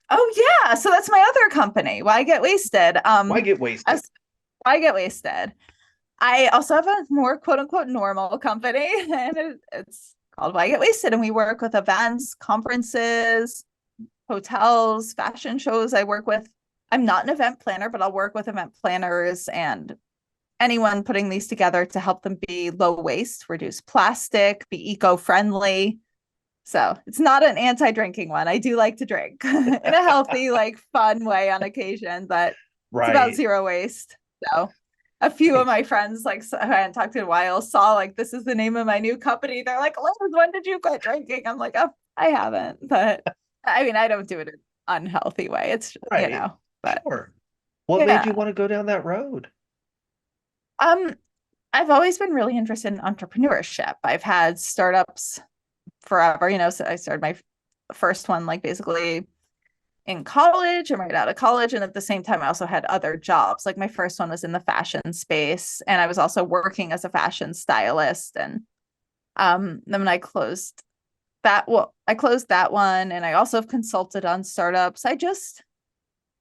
Oh yeah. So that's my other company. Why Get Wasted? Why get wasted? Why Get Wasted? I also have a more quote unquote normal company, and it's called Why Get Wasted. And we work with events, conferences, hotels, fashion shows. I'm not an event planner, but I'll work with event planners and anyone putting these together to help them be low waste, reduce plastic, be eco-friendly. So it's not an anti-drinking one. I do like to drink in a healthy, like fun way on occasion, but it's about zero waste. So a few of my friends, like who I hadn't talked to in a while, saw like, this is the name of my new company. They're like, Liz, when did you quit drinking? I'm like, oh, I haven't. But I mean, I don't do it in an unhealthy way. It's, but sure. What made you want to go down that road? I've always been really interested in entrepreneurship. I've had startups forever, so I started my first one like basically in college and right out of college. And at the same time, I also had other jobs. Like my first one was in the fashion space, and I was also working as a fashion stylist. And then when I closed I closed that one, and I also have consulted on startups. I just,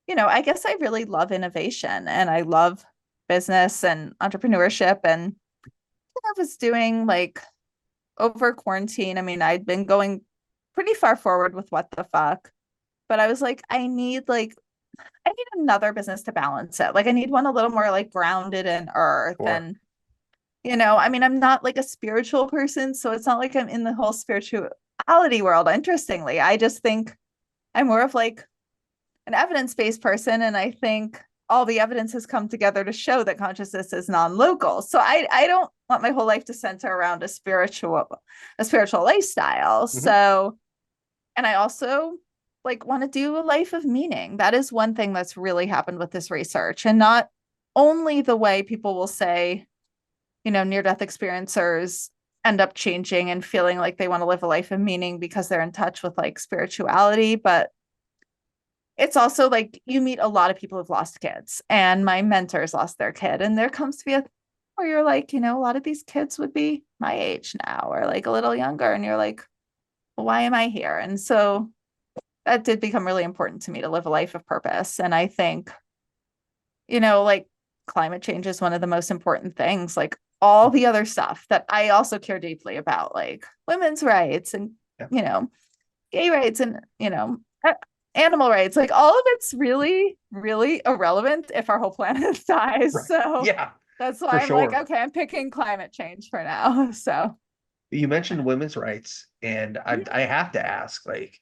I guess I really love innovation, and I love business and entrepreneurship. And I was doing like over quarantine, I mean, I'd been going pretty far forward with what the fuck, but I was like, I need another business to balance it. Like I need one a little more like grounded in earth. Sure. And I mean, I'm not like a spiritual person, so it's not like I'm in the whole spirituality world. Interestingly, I just think I'm more of like an evidence-based person, and I think all the evidence has come together to show that consciousness is non-local. So I don't want my whole life to center around a spiritual lifestyle. Mm-hmm. So, and I also like want to do a life of meaning. That is one thing that's really happened with this research, and not only the way people will say, near-death experiencers end up changing and feeling like they want to live a life of meaning because they're in touch with like spirituality, but it's also like you meet a lot of people who've lost kids, and my mentors lost their kid, and there comes to be a where you're like, a lot of these kids would be my age now or like a little younger, and you're like, well, why am I here? And so that did become really important to me, to live a life of purpose. And I think, like climate change is one of the most important things, like all the other stuff that I also care deeply about, like women's rights and, gay rights and, animal rights, like all of it's really, really irrelevant if our whole planet dies. Right. So yeah, that's why I'm like, okay, I'm picking climate change for now. So you mentioned women's rights, and I have to ask, like,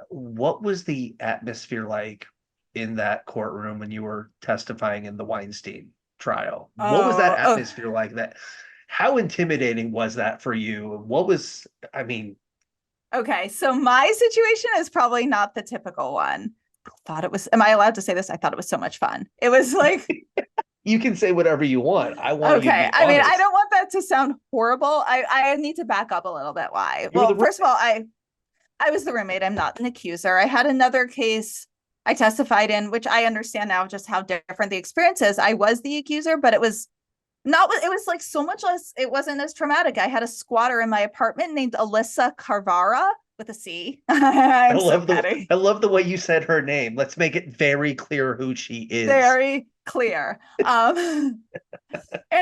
what was the atmosphere like in that courtroom when you were testifying in the Weinstein trial? What was that atmosphere like? How intimidating was that for you? Okay, so my situation is probably not the typical one. I thought it was, am I allowed to say this? I thought it was so much fun. It was like, you can say whatever you want. I want you to be honest. I mean, I don't want that to sound horrible. I need to back up a little bit. Why? Well, first of all, I was the roommate. I'm not an accuser. I had another case I testified in, which I understand now just how different the experience is. I was the accuser, but it was like so much less. It wasn't as traumatic. I had a squatter in my apartment named Alyssa Carvara with a C. I love the way you said her name. Let's make it very clear who she is. Very clear. And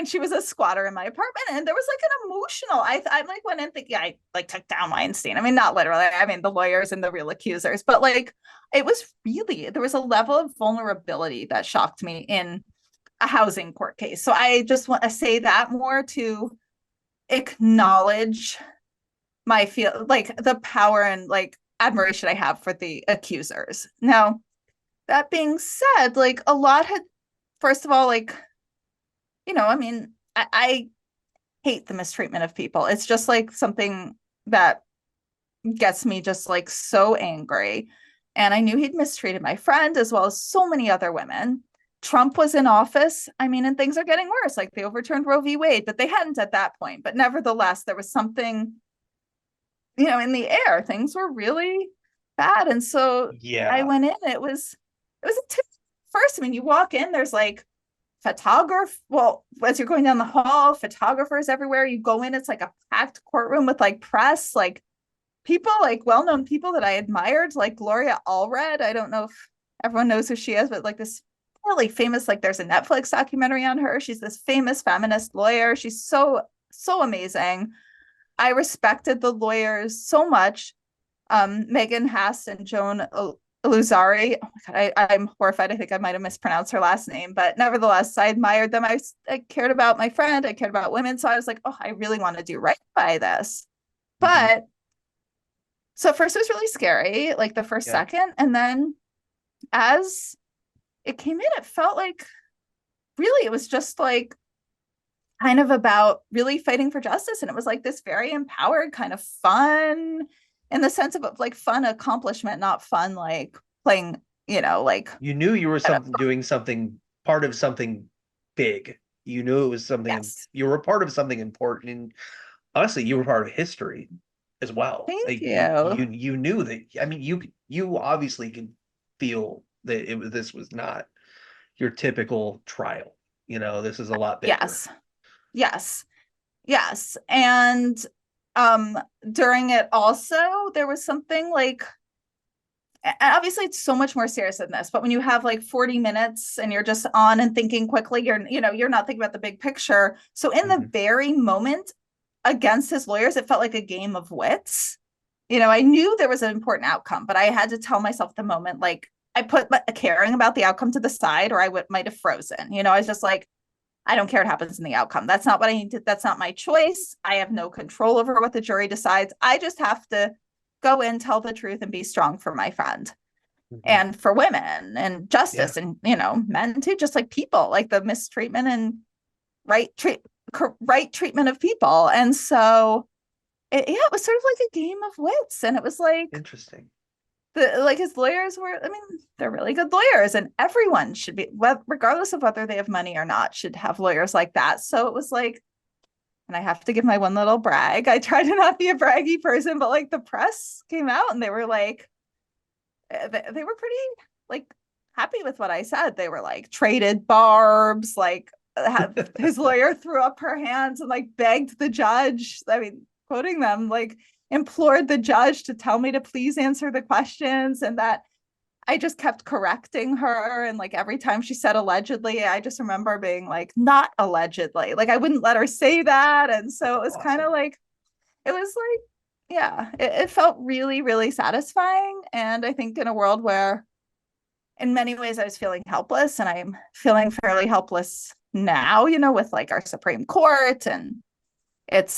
she was a squatter in my apartment, and there was like an emotional. I like went in thinking I like took down Weinstein. I mean, not literally. I mean, the lawyers and the real accusers, but like it was really, there was a level of vulnerability that shocked me in a housing court case. So I just want to say that more to acknowledge my feel like the power and like admiration I have for the accusers. Now, that being said, like a lot had, first of all, like, I mean, I hate the mistreatment of people. It's just like something that gets me just like so angry. And I knew he'd mistreated my friend as well as so many other women. Trump was in office. I mean, and things are getting worse. Like they overturned Roe v. Wade, but they hadn't at that point. But nevertheless, there was something, in the air. Things were really bad. And so I Yeah. went in. It was a first. I mean, you walk in, there's like as you're going down the hall, photographers everywhere. You go in, it's like a packed courtroom with like press, like people, like well-known people that I admired, like Gloria Allred. I don't know if everyone knows who she is, but like this really famous, like there's a Netflix documentary on her. She's this famous feminist lawyer. She's so, so amazing. I respected the lawyers so much. Megan Haas and Joan Iluzari. Oh my God, I'm horrified. I think I might have mispronounced her last name, but nevertheless, I admired them. I cared about my friend. I cared about women. So I was like, oh, I really want to do right by this. Hmm. But so first it was really scary, like the first Yeah. second. And then as it came in, it felt like really it was just like kind of about really fighting for justice. And it was like this very empowered kind of fun in the sense of like fun accomplishment, not fun like playing, like You knew you were I don't something doing something part of something big. You knew it was something yes. you were a part of something important. And honestly, you were part of history as well. Thank Like you. you knew that. I mean, you obviously could feel that this was not your typical trial. This is a lot bigger. Yes. Yes. Yes. And um during it also there was something like obviously it's so much more serious than this, but when you have like 40 minutes and you're just on and thinking quickly, you're not thinking about the big picture. So in the Hmm. very moment against his lawyers, it felt like a game of wits. I knew there was an important outcome, but I had to tell myself the moment, like I put caring about the outcome to the side, or I might have frozen. I was just like, I don't care what happens in the outcome. That's not what I need to, that's not my choice. I have no control over what the jury decides. I just have to go in, tell the truth, and be strong for my friend Hmm. and for women and Yeah. justice and, men too, just like people, like the mistreatment and right treat right treatment of people. And so it was sort of like a game of wits. And it was like Interesting. his lawyers were, I mean, they're really good lawyers, and everyone should be, regardless of whether they have money or not, should have lawyers like that. So it was like, and I have to give my one little brag. I try to not be a braggy person, but like the press came out and they were like, they were pretty like happy with what I said. They were like traded barbs, like his lawyer threw up her hands and like begged the judge. I mean, quoting them, like implored the judge to tell me to please answer the questions, and that I just kept correcting her. And like every time she said allegedly, I just remember being like, not allegedly. Like I wouldn't let her say that. And so it was kind of Awesome. like, it was like, yeah, it felt really, really satisfying. And I think in a world where in many ways I was feeling helpless, and I'm feeling fairly helpless now, with like our Supreme Court, and it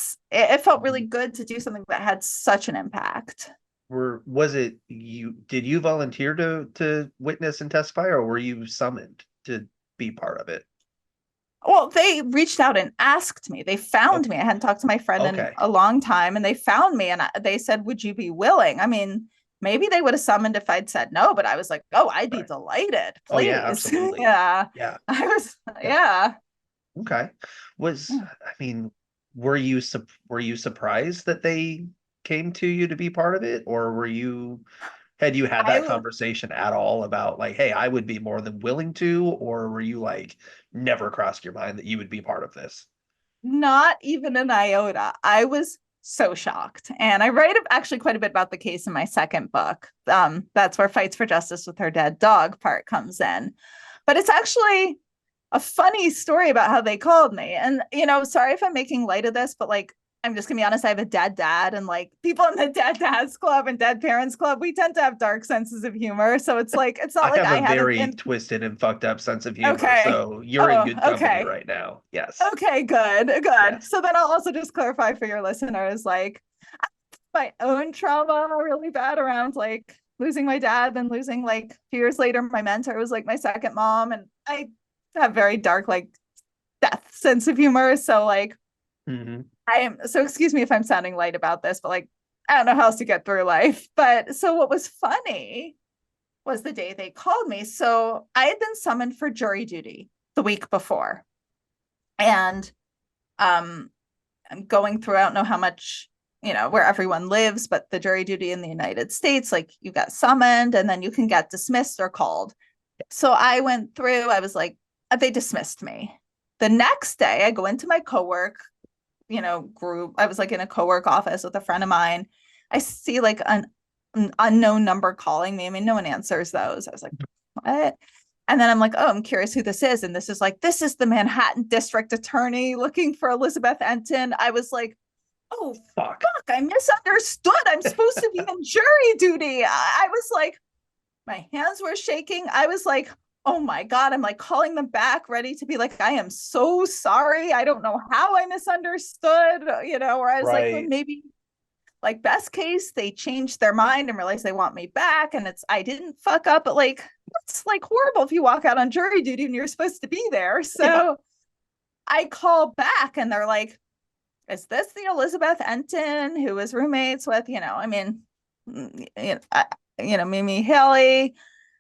felt really Mhm. good to do something that had such an impact. Was it you? Did you volunteer to witness and testify, or were you summoned to be part of it? Well, they reached out and asked me. They found Okay. me. I hadn't talked to my friend in Okay. a long time, and they found me, and they said, "Would you be willing?" I mean, maybe they would have summoned if I'd said no, but I was like, "Oh, I'd be Right. delighted, Oh yeah, please." absolutely. Yeah, Yeah. I was. Yeah. Yeah. Okay. I mean, were you surprised that they came to you to be part of it, or had you had that I conversation at all about like, hey, I would be more than willing to, or were you like never crossed your mind that you would be part of this? not even an iota. I was so shocked, and I write actually quite a bit about the case in my second book. That's where Fights for Justice with Her Dead Dog part comes in, but it's actually a funny story about how they called me. And, sorry if I'm making light of this, but like, I'm just gonna be honest, I have a dead dad, and like people in the dead dads club and dead parents club, we tend to have dark senses of humor. So it's like, it's not I like have a I had very twisted and fucked up sense of humor, okay. so you're in Oh, good company okay. right now. Yes. Okay, good, good. Yes. So then I'll also just clarify for your listeners, like my own trauma really bad around like losing my dad, then losing like a few years later, my mentor was like my second mom. And I have very dark, like death sense of humor. So like Hmm. I am, so excuse me if I'm sounding light about this, but like I don't know how else to get through life. But so what was funny was the day they called me. So I had been summoned for jury duty the week before. And I'm going through, I don't know how much, where everyone lives, but the jury duty in the United States, like you got summoned and then you can get dismissed or called. So I went through, I was like, they dismissed me. The next day I go into my co-work, group. I was like in a co-work office with a friend of mine. I see like an unknown number calling me. I mean, no one answers those. I was like, what? And then I'm like, oh, I'm curious who this is. And this is the Manhattan District Attorney looking for Elizabeth Entin. I was like, oh, fuck, I misunderstood. I'm supposed to be in jury duty. I was like, my hands were shaking. I was like, oh my God. I'm like calling them back, ready to be like, I am so sorry. I don't know how I misunderstood, where I was like, well, maybe like best case, they changed their mind and realized they want me back. And I didn't fuck up, but like, it's like horrible if you walk out on jury duty and you're supposed to be there. So I call back and they're like, is this the Elizabeth Entin who was roommates with, Mimi Haley?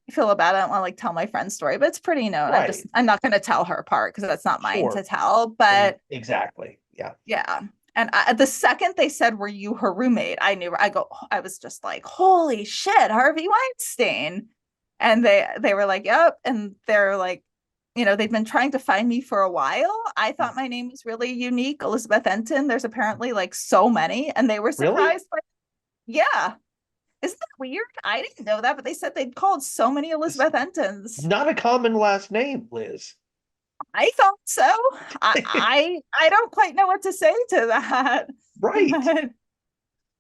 I feel bad. I don't want to like tell my friend's story, but it's pretty known. I'm not going to tell her part because that's not mine to tell, but exactly. Yeah. Yeah. And the second they said, were you her roommate? I was just like, holy shit, Harvey Weinstein. And they were like, yep. And they're like, they've been trying to find me for a while. I thought my name was really unique, Elizabeth Entin. There's apparently like so many, and they were surprised by, yeah. Isn't that weird? I didn't know that, but they said they'd called so many Elizabeth Entins. Not a common last name, Liz. I thought so. I don't quite know what to say to that. Right. But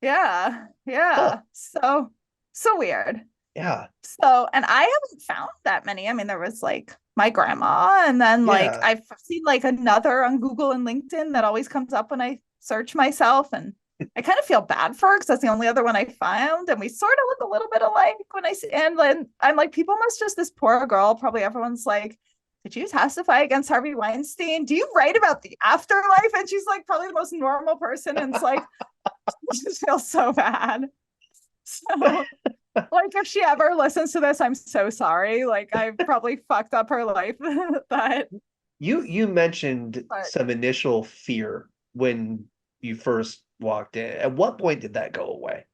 yeah. Huh. So weird. Yeah. So, and I haven't found that many. I mean, there was like my grandma, and then like I've seen like another on Google and LinkedIn that always comes up when I search myself, and I kind of feel bad for her because that's the only other one I found, and we sort of look a little bit alike when I see. And then I'm like, people must just this poor girl. Probably everyone's like, did you testify against Harvey Weinstein? Do you write about the afterlife? And she's like probably the most normal person, and it's like, I just feel so bad. So like if she ever listens to this, I'm so sorry. Like I've probably fucked up her life. But you mentioned some initial fear when you first walked in. At what point did that go away?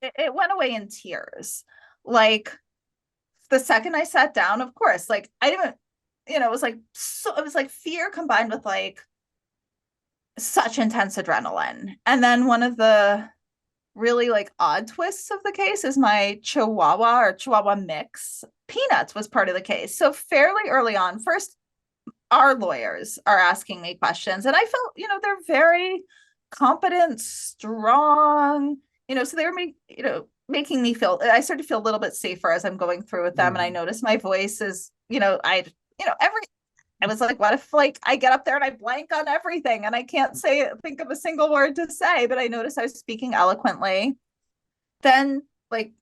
It went away in tears. The second I sat down, of course, like I didn't, it was like fear combined with like such intense adrenaline. And then one of the really like odd twists of the case is my Chihuahua mix. Peanuts was part of the case. So fairly early on, first, our lawyers are asking me questions, and I felt, they're very competent, strong, so they were making me feel, I started to feel a little bit safer as I'm going through with them. And I noticed my voice is, I was like, what if like I get up there and I blank on everything and I can't think of a single word to say, but I noticed I was speaking eloquently. Then like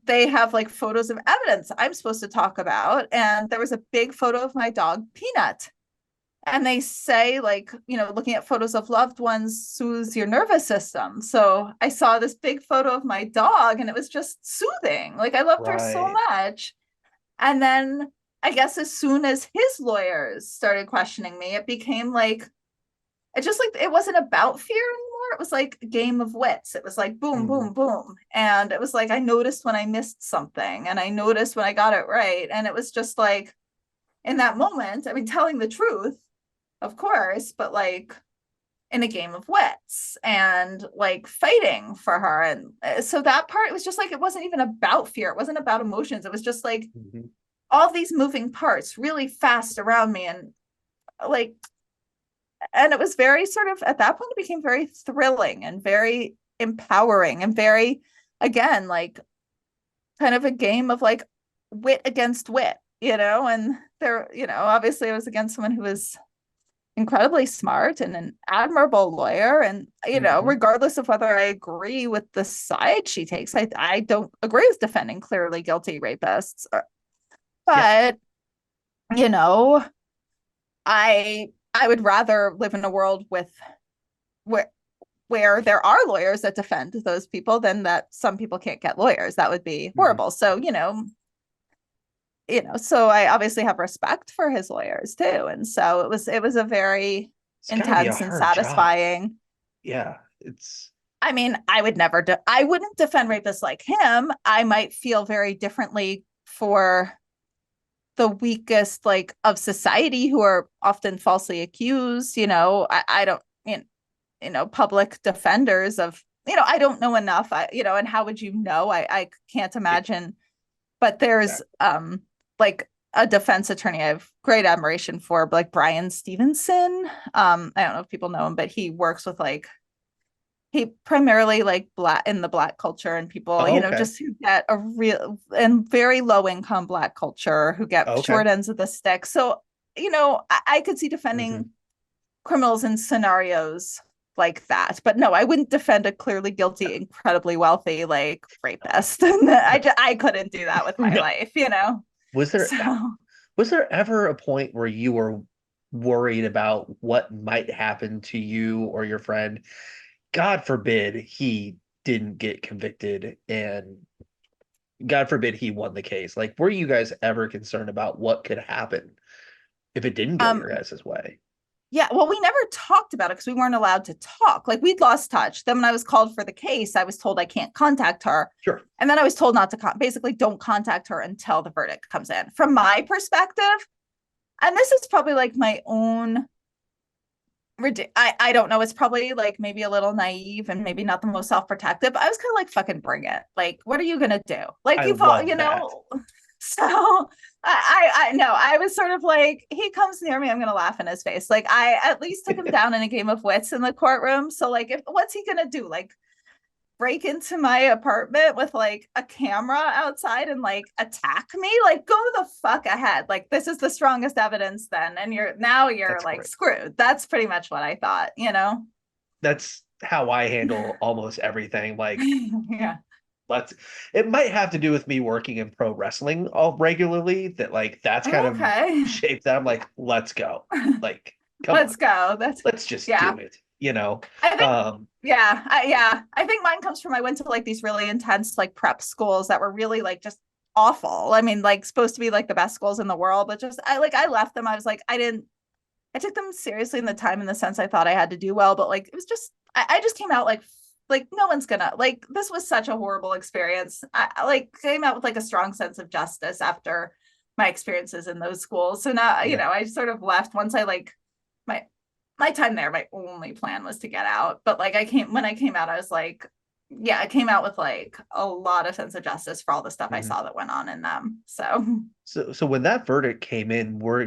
they have like photos of evidence I'm supposed to talk about. And there was a big photo of my dog, Peanut. And they say like, looking at photos of loved ones soothes your nervous system. So I saw this big photo of my dog and it was just soothing. Like I loved her so much. And then I guess as soon as his lawyers started questioning me, it became like, it wasn't about fear anymore. It was like a game of wits. It was like boom, boom, boom. And it was like, I noticed when I missed something and I noticed when I got it right. And it was just like, in that moment, I mean, telling the truth, of course, but like in a game of wits and like fighting for her. And so that part, it was just like, it wasn't even about fear. It wasn't about emotions. It was just like all these moving parts really fast around me. And like, and it was very sort of, at that point, it became very thrilling and very empowering and very, again, like kind of a game of like wit against wit, and there, obviously I was against someone who was incredibly smart and an admirable lawyer. And, regardless of whether I agree with the side she takes, I don't agree with defending clearly guilty rapists. But, I would rather live in a world where where there are lawyers that defend those people, then that some people can't get lawyers. That would be Mhm. horrible. So, so I obviously have respect for his lawyers too. And so it was a very It's got to be a intense and hard job. satisfying. Yeah, it's I mean, I wouldn't defend rapists like him. I might feel very differently for the weakest like of society who are often falsely accused. I don't, public defenders of, I don't know enough. And how would you know? I can't yeah, imagine. But there's exactly. like a defense attorney I have great admiration for, like Brian Stevenson. I don't know if people know him, but he works with like he primarily like black in the black culture and people, Oh, okay. just who get a real and very low income black culture who get Okay. short ends of the stick. So, I could see Hmm. defending criminals in scenarios like that. But no, I wouldn't defend a clearly guilty, incredibly wealthy like rapist. I couldn't do that with my No. life. Was there So was there ever a point where you were worried about what might happen to you or your friend? God forbid he didn't get convicted and God forbid he won the case. Like, were you guys ever concerned about what could happen if it didn't go your um guys' way? yeah, well, we never talked about it because we weren't allowed to talk. Like we'd lost touch. Then when I was called for the case, I was told I can't contact her. Sure. And then I was told not to basically don't contact her until the verdict comes in. From my perspective, and this is probably like my own I don't know. It's probably like maybe a little naive and maybe not the most self-protective. But I was kind of like, fucking bring it. Like, what are you gonna do? Like I you've all, love that. So I know. I was sort of like, he comes near me, I'm gonna laugh in his face. Like I at least took him down in a game of wits in the courtroom. So like if what's he gonna do? Like break into my apartment with like a camera outside and like attack me? Like go the fuck ahead. Like this is the strongest evidence then. And you're That's like great. screwed. That's pretty much what I thought. That's how I handle almost everything. Like, Yeah. let's, it might have to do with me working in pro wrestling all regularly that like that's kind of Okay. shaped that I'm like, let's go. Like, come on, Let's go. That's let's just yeah. do it, you know? I think Um, yeah. I think mine comes from I went to like these really intense like prep schools that were really like just awful. I mean, like supposed to be like the best schools in the world, but just I left them. I was like, I took them seriously in the time in the sense I thought I had to do well, but like it was just I just came out like no one's gonna like this was such a horrible experience. I like came out with like a strong sense of justice after my experiences in those schools. So now, yeah. I sort of left once I like my my time there, my only plan was to get out. But like when I came out, I was like, yeah, I came out with like a lot of sense of justice for all the stuff I Mhm. saw that went on in them. So So when that verdict came in, were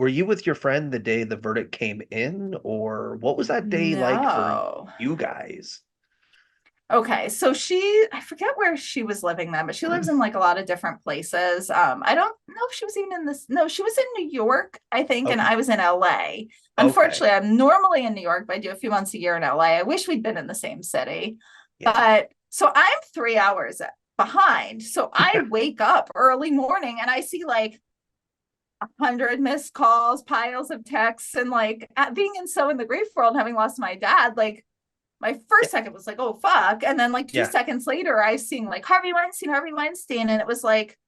you with your friend the day the verdict came in, or what was that day like for no. you guys? Okay, so I forget where she was living then, but she lives in like a lot of different places. I don't know if she was even in this. No, she was in New York, I think, and Okay. I was in LA. Okay. Unfortunately, I'm normally in New York, but I do a few months a year in LA. I wish we'd been in the same city. Yeah. But so I'm 3 hours behind. So I wake up early morning and I see like 100 missed calls, piles of texts, and like being in the grief world and having lost my dad, like my Yeah. first second was like, oh fuck. And then like two Yeah. seconds later, I seen like Harvey Weinstein, and it was like,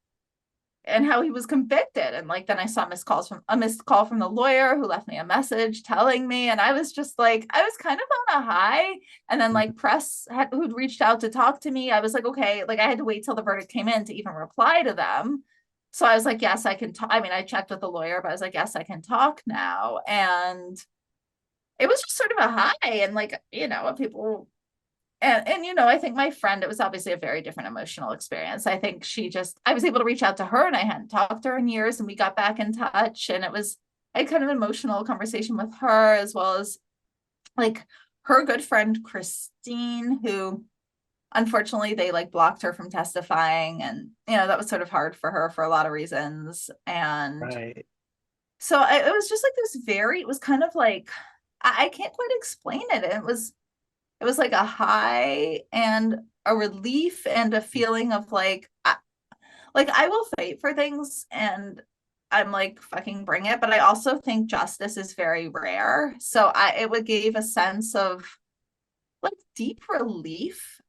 and how he was convicted. And like then I saw a missed call from the lawyer who left me a message telling me. And I was just like, I was kind of on a high. And then Mhm. like who'd reached out to talk to me, I was like, okay, like I had to wait till the verdict came in to even reply to them. So I was like, yes, I can talk. I mean, I checked with the lawyer, but I was like, yes, I can talk now. And it was just sort of a high. And like, people and I think my friend, it was obviously a very different emotional experience. I think I was able to reach out to her and I hadn't talked to her in years and we got back in touch and I had kind of an emotional conversation with her as well as like her good friend Christine, who unfortunately they like blocked her from testifying, and that was sort of hard for her for a lot of reasons. And Right. so it was just like it was kind of like I can't quite explain it. It was like a high and a relief and a feeling of like I will fight for things and I'm like fucking bring it, but I also think justice is very rare. So it would give a sense of like deep relief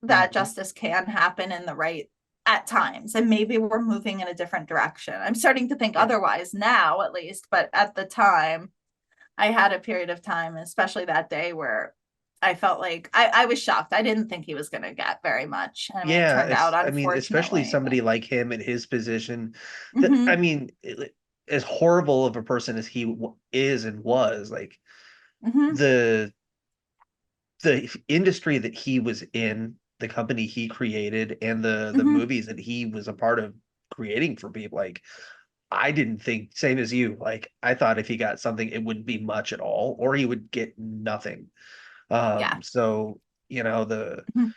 that Mhm. justice can happen in the right at times, and maybe we're moving in a different direction. I'm starting to think Yeah. otherwise now, at least, but at the time I had a period of time, especially that day, where I felt like I was shocked. I didn't think he was going to get very much. I mean, it Yeah, turned out, I mean, especially unfortunately, but somebody like him in his position, that I mm-hmm, mean, as horrible of a person as he is and was, like mm-hmm, the industry that he was in, the company he created, and the mm-hmm, movies that he was a part of creating for people, like I didn't think, same as you, like I thought if he got something, it wouldn't be much at all, or he would get nothing. yeah, So the mm-hmm.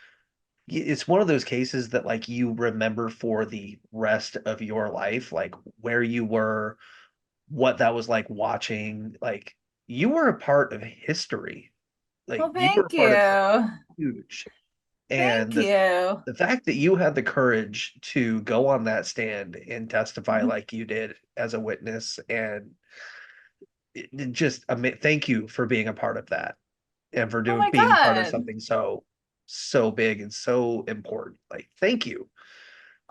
it's one of those cases that like you remember for the rest of your life, like where you were, what that was like watching, like you were a part of history, like Well, you were a thank part of something you. huge. And Thank you. the fact that you had the courage to go on that stand and testify Mm-hmm. like you did as a witness, and it just thank you for being a part of that, and for Oh doing my being a part of God. something so big and so important. Like thank you.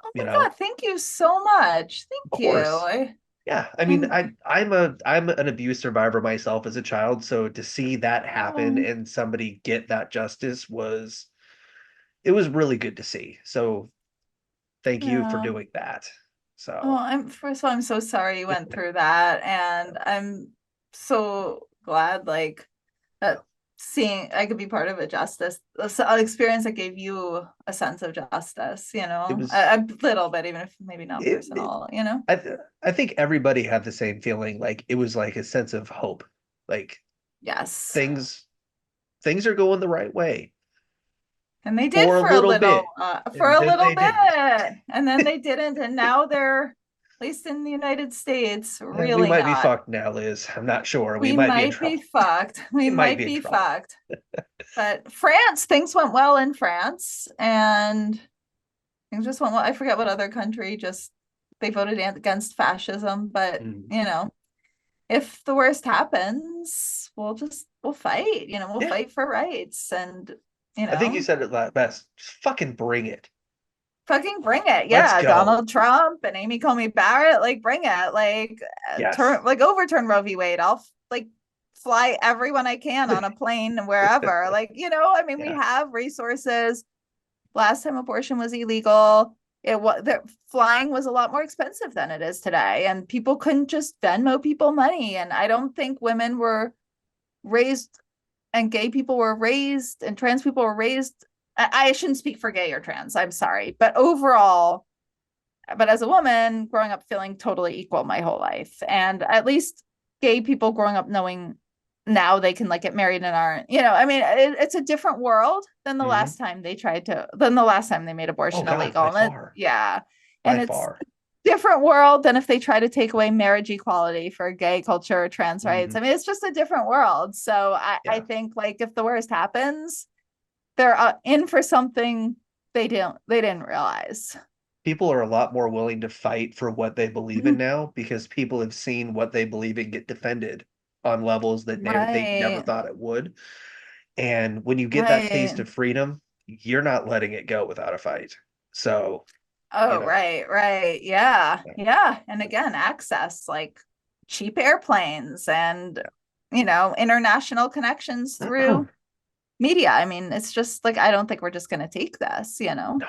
Oh You my know, God. Thank you so much. of Thank you. course. Yeah, I mean, And I'm an abuse survivor myself as a child, so to see that happen oh, and somebody get that justice was, it was really good to see. So thank you for yeah. doing that. Oh, So I'm first of all, I'm so sorry you went through that. And I'm so glad like yeah, that seeing I could be part of a justice an experience that gave you a sense of justice, it was a little bit, even if maybe not it personal. I think everybody had the same feeling. Like it was like a sense of hope. Like Yes. things things are going the right way And they did for a little bit, for and a then little they didn't. bit. And then they didn't. And now they're, at least in the United States, And we really might be not. fucked now, Liz. I'm not sure. We We might be in might be trouble. fucked. We We might might be in be trouble. fucked. But France, things went well in France. And things just went well. I forget what other country just they voted against fascism. But, Mm. if the worst happens, we'll fight, we'll Yeah, fight for rights. And, you I think you know, said it best. Just fucking bring it. fucking bring it. Let's Yeah. go. Donald Trump and Amy Coney Barrett, like bring it. Like Yes. turn like overturn Roe v. Wade. I'll like fly everyone I can on a plane wherever. Like, I mean, we Yeah. have resources. Last time abortion was illegal, it was flying was a lot more expensive than it is today. And people couldn't just Venmo people money. And I don't think women were raised and gay people were raised and trans people were raised. I shouldn't speak for gay or trans, I'm sorry, but overall, but as a woman growing up feeling totally equal my whole life, and at least gay people growing up knowing now they can like get married and aren't, I mean, it's a different world than Hmm. the last time they made Oh abortion God, by illegal. And far. yeah, By and it's far. different world than if they try to take away marriage equality for gay culture or trans rights. Hmm. I mean, it's just a different world. So I Yeah. think like if the worst happens, they're in for something they didn't realize. People are a lot more willing to fight for what they believe in Mhm. now because people have seen what they believe in get defended on levels that they never Right. thought it would. And when you get that Right. taste of freedom, you're not letting it go without a fight. So, you Oh, know, right, right. Yeah. Yeah. And again, access like cheap airplanes and, international connections no, through media. I mean, it's just like I don't think we're just going to take this. no,